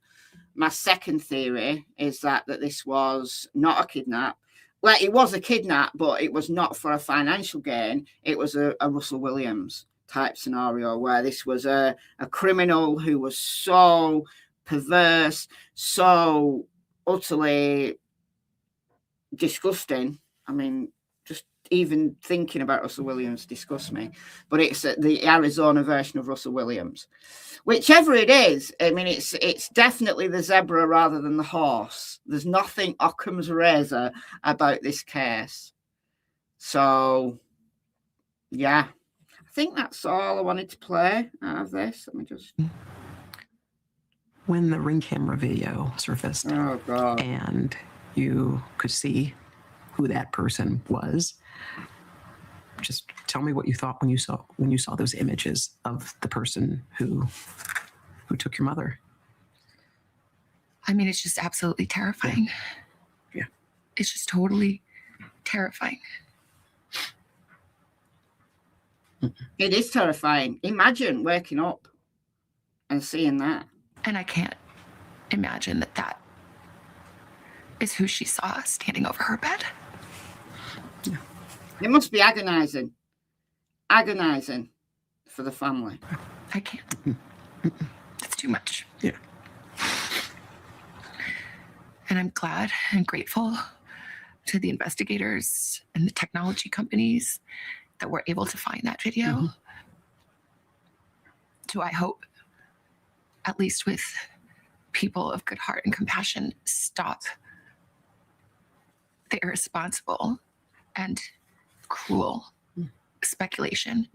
my second theory is that this was not a kidnap. Well, it was a kidnap, but it was not for a financial gain. It was a Russell Williams type scenario where this was a criminal who was so perverse, so utterly disgusting. I mean, just even thinking about Russell Williams disgusts me. But it's the Arizona version of Russell Williams. Whichever it is, I mean, it's definitely the zebra rather than the horse. There's nothing Occam's razor about this case. So, yeah. I think that's all I wanted to play out of this. Let me just... When the Ring camera video surfaced, oh, God, and you could see who that person was, just tell me what you thought when you saw those images of the person who took your mother. I mean, it's just absolutely terrifying. Yeah. It's just totally terrifying. it is terrifying. Imagine waking up and seeing that. And I can't imagine that is who she saw standing over her bed. Yeah. It must be agonizing for the family. I can't. It's too much. Yeah. And I'm glad and grateful to the investigators and the technology companies that were able to find that video. Mm-hmm. To, I hope, at least with people of good heart and compassion, stop the irresponsible and cruel speculation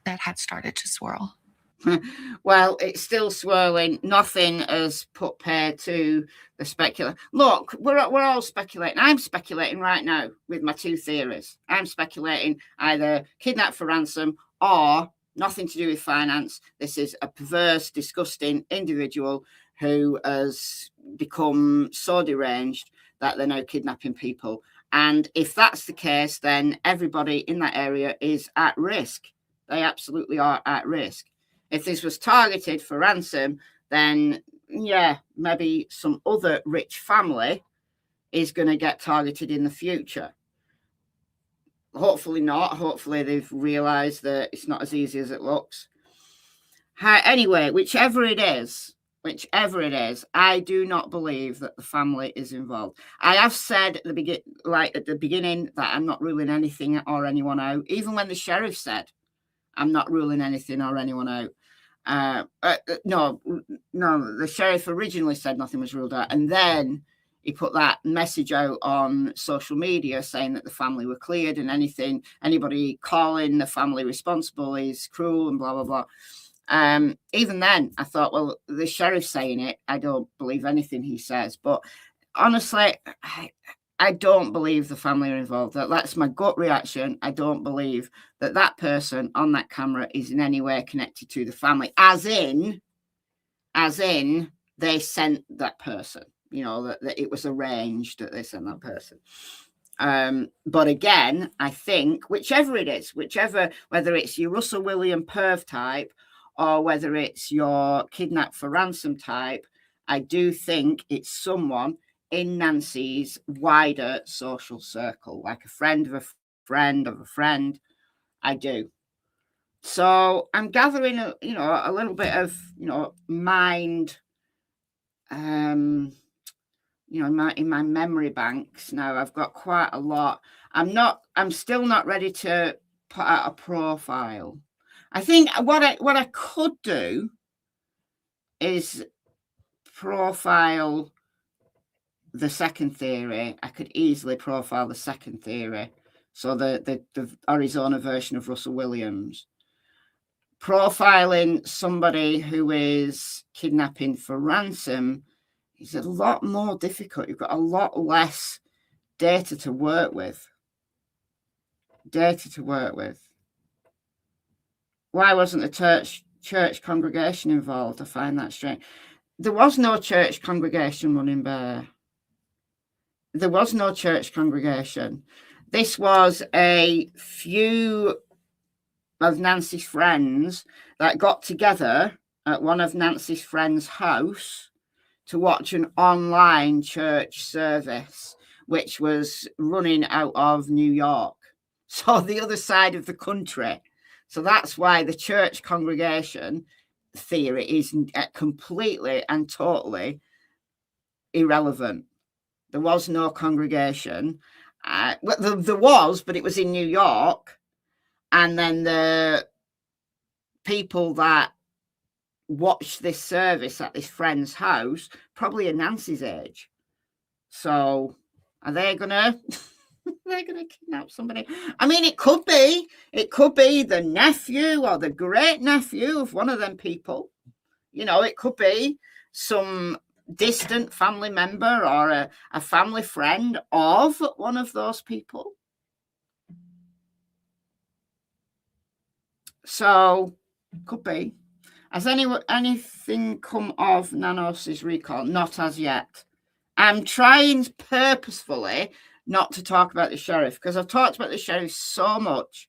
that had started to swirl. Well, it's still swirling. Nothing has put pay to the speculation. Look, we're all speculating. I'm speculating right now with my two theories. I'm speculating either kidnap for ransom or nothing to do with finance. This is a perverse, disgusting individual who has become so deranged that they're now kidnapping people. And if that's the case, then everybody in that area is at risk. They absolutely are at risk. If this was targeted for ransom, then, yeah, maybe some other rich family is going to get targeted in the future. Hopefully not. Hopefully they've realised that it's not as easy as it looks. Anyway, whichever it is, I do not believe that the family is involved. I have said at the beginning that I'm not ruling anything or anyone out. Even when the sheriff said, I'm not ruling anything or anyone out. No, the sheriff originally said nothing was ruled out. And then he put that message out on social media saying that the family were cleared and anybody calling the family responsible is cruel and blah, blah, blah. Even then, I thought, well, the sheriff's saying it. I don't believe anything he says. But honestly, I don't believe the family are involved. That's my gut reaction. I don't believe that person on that camera is in any way connected to the family, as in they sent that person, that it was arranged that they sent that person. But again, I think whichever it is, whether it's your Russell William Perv type or whether it's your kidnap for ransom type, I do think it's someone in Nancy's wider social circle, like a friend of a friend of a friend. I do. So I'm gathering a little bit of mind in my memory banks now. I've got quite a lot. I'm still not ready to put out a profile. I think what I could do is profile the second theory. I could easily profile the second theory. So the Arizona version of Russell Williams. Profiling somebody who is kidnapping for ransom is a lot more difficult. You've got a lot less data to work with. Why wasn't the church congregation involved? I find that strange. There was no church congregation running Bear. There was no church congregation. This was a few of Nancy's friends that got together at one of Nancy's friends' house to watch an online church service, which was running out of New York. So the other side of the country. So that's why the church congregation theory is completely and totally irrelevant. There was no congregation. Well, there was, but it was in New York. And then the people that watched this service at this friend's house probably are Nancy's age. So are they gonna they're gonna kidnap somebody? I mean, it could be the nephew or the great nephew of one of them people. You know, it could be some distant family member or a family friend of one of those people. So could be. Has anything come of Nanos's recall? Not as yet. I'm trying purposefully not to talk about the sheriff because I've talked about the sheriff so much.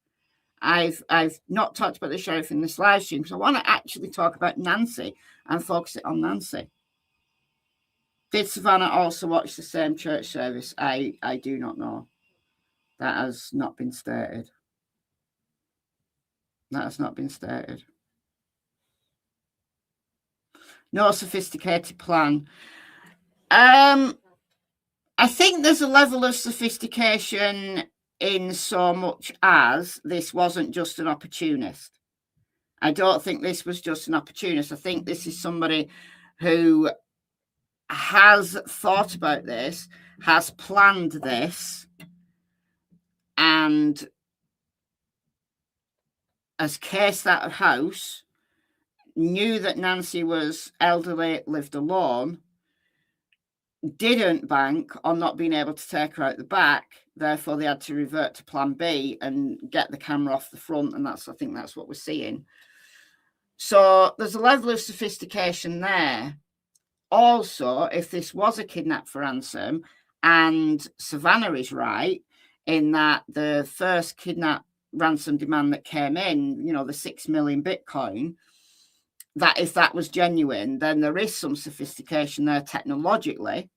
I've not talked about the sheriff in this live stream because I want to actually talk about Nancy and focus it on Nancy. Did Savannah also watch the same church service? I do not know. That has not been stated. That has not been stated. No sophisticated plan. I think there's a level of sophistication in so much as this wasn't just an opportunist. I don't think this was just an opportunist. I think this is somebody who has thought about this, has planned this, and has cased that house, knew that Nancy was elderly, lived alone, didn't bank on not being able to take her out the back. Therefore, they had to revert to plan B and get the camera off the front. And I think that's what we're seeing. So there's a level of sophistication there. Also, if this was a kidnap for ransom and Savannah is right in that the first kidnap ransom demand that came in, you know, the 6 million Bitcoin, that if that was genuine, then there is some sophistication there technologically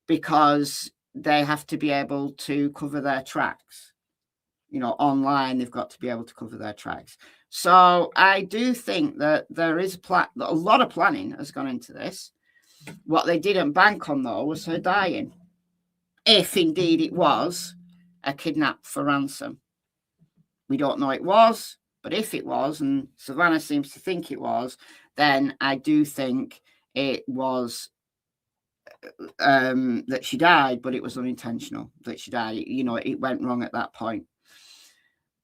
because they have to be able to cover their tracks. You know, online, they've got to be able to cover their tracks. So I do think that there is a lot of planning has gone into this. What they didn't bank on, though, was her dying. If indeed it was a kidnap for ransom. We don't know it was, but if it was, and Savannah seems to think it was, then I do think it was that she died, but it was unintentional that she died. You know, it went wrong at that point.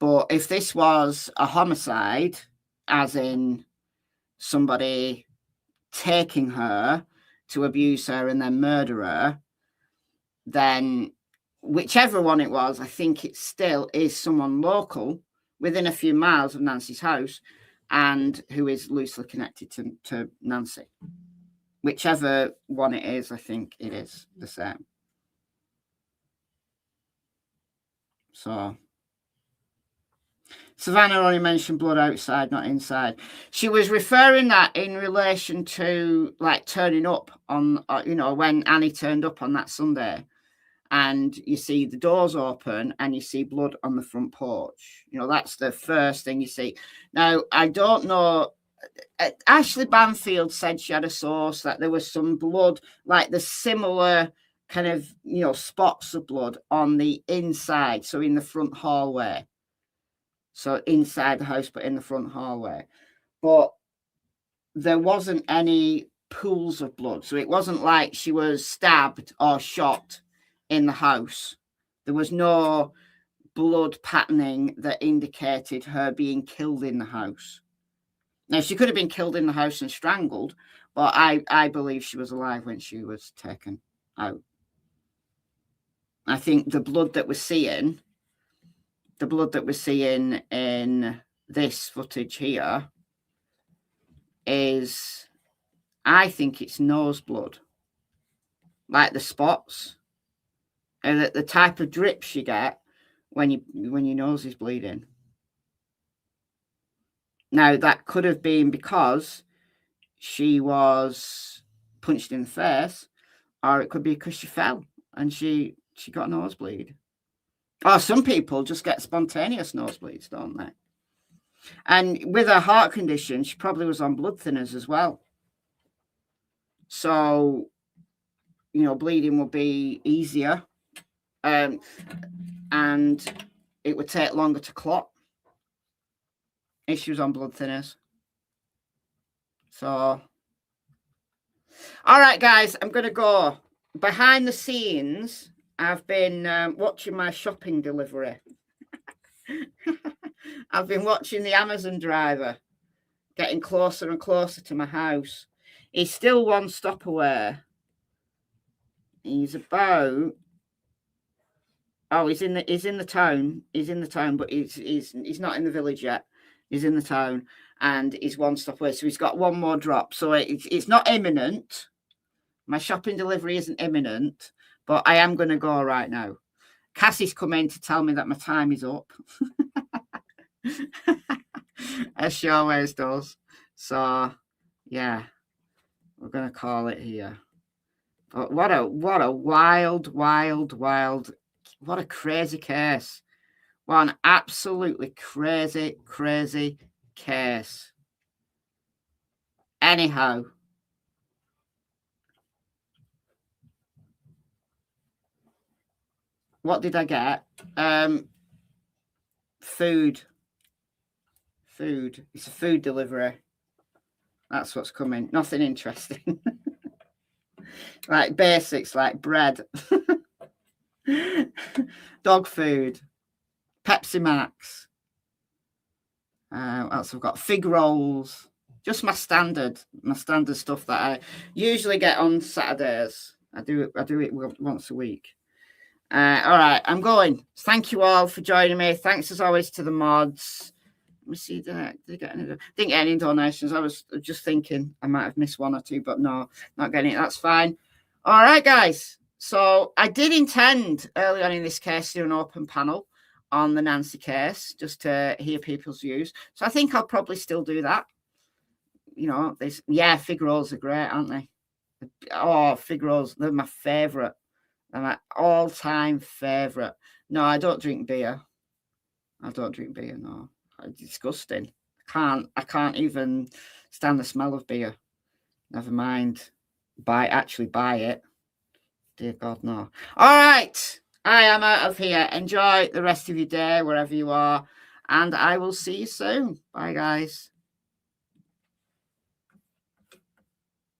But if this was a homicide, as in somebody taking her to abuse her and then murder her, then whichever one it was, I think it still is someone local within a few miles of Nancy's house and who is loosely connected to Nancy. Whichever one it is, I think it is the same. So Savannah only mentioned blood outside, not inside. She was referring that in relation to like turning up on, you know, when Annie turned up on that Sunday and you see the doors open and you see blood on the front porch. You know, that's the first thing you see. Now, I don't know. Ashley Banfield said she had a source that there was some blood, like the similar kind of, you know, spots of blood on the inside. So in the front hallway. So inside the house, but in the front hallway. But there wasn't any pools of blood. So it wasn't like she was stabbed or shot in the house. There was no blood patterning that indicated her being killed in the house. Now, she could have been killed in the house and strangled, but I believe she was alive when she was taken out. I think the blood that we're seeing in this footage here is, I think it's nose blood, like the spots, and the type of drips you get when your nose is bleeding. Now, that could have been because she was punched in the face, or it could be because she fell and she got a nosebleed. Or some people just get spontaneous nosebleeds, don't they? And with her heart condition, she probably was on blood thinners as well. So, you know, bleeding will be easier. And it would take longer to clot if she was on blood thinners. So, all right, guys, I'm going to go. Behind the scenes, I've been watching my shopping delivery. I've been watching the Amazon driver getting closer and closer to my house. He's still one stop away. He's about... Oh, he's in the town. He's in the town, but he's not in the village yet. He's in the town, and he's one stop away. So he's got one more drop. So it's not imminent. My shopping delivery isn't imminent, but I am going to go right now. Cassie's come in to tell me that my time is up. As she always does. So, yeah, we're going to call it here. But what a wild, what a crazy case. What an absolutely crazy case. Anyhow. What did I get? Food. It's a food delivery. That's what's coming. Nothing interesting. Like basics, like bread. Dog food. Pepsi Max. What else I've got? Fig rolls. Just my standard stuff that I usually get on Saturdays. I do it once a week. All right, I'm going. Thank you all for joining me. Thanks as always to the mods. Let me see, did I get any? Didn't get any donations. I was just thinking I might have missed one or two, but no, not getting it. That's fine. All right, guys. So I did intend early on in this case to do an open panel on the Nancy case, just to hear people's views. So I think I'll probably still do that. You know, fig rolls are great, aren't they? Oh, fig rolls, they're my favourite. They're my all-time favourite. No, I don't drink beer. No. It's disgusting. I can't even stand the smell of beer. Never mind actually buy it. Dear God, no. All right. I am out of here. Enjoy the rest of your day, wherever you are. And I will see you soon. Bye, guys.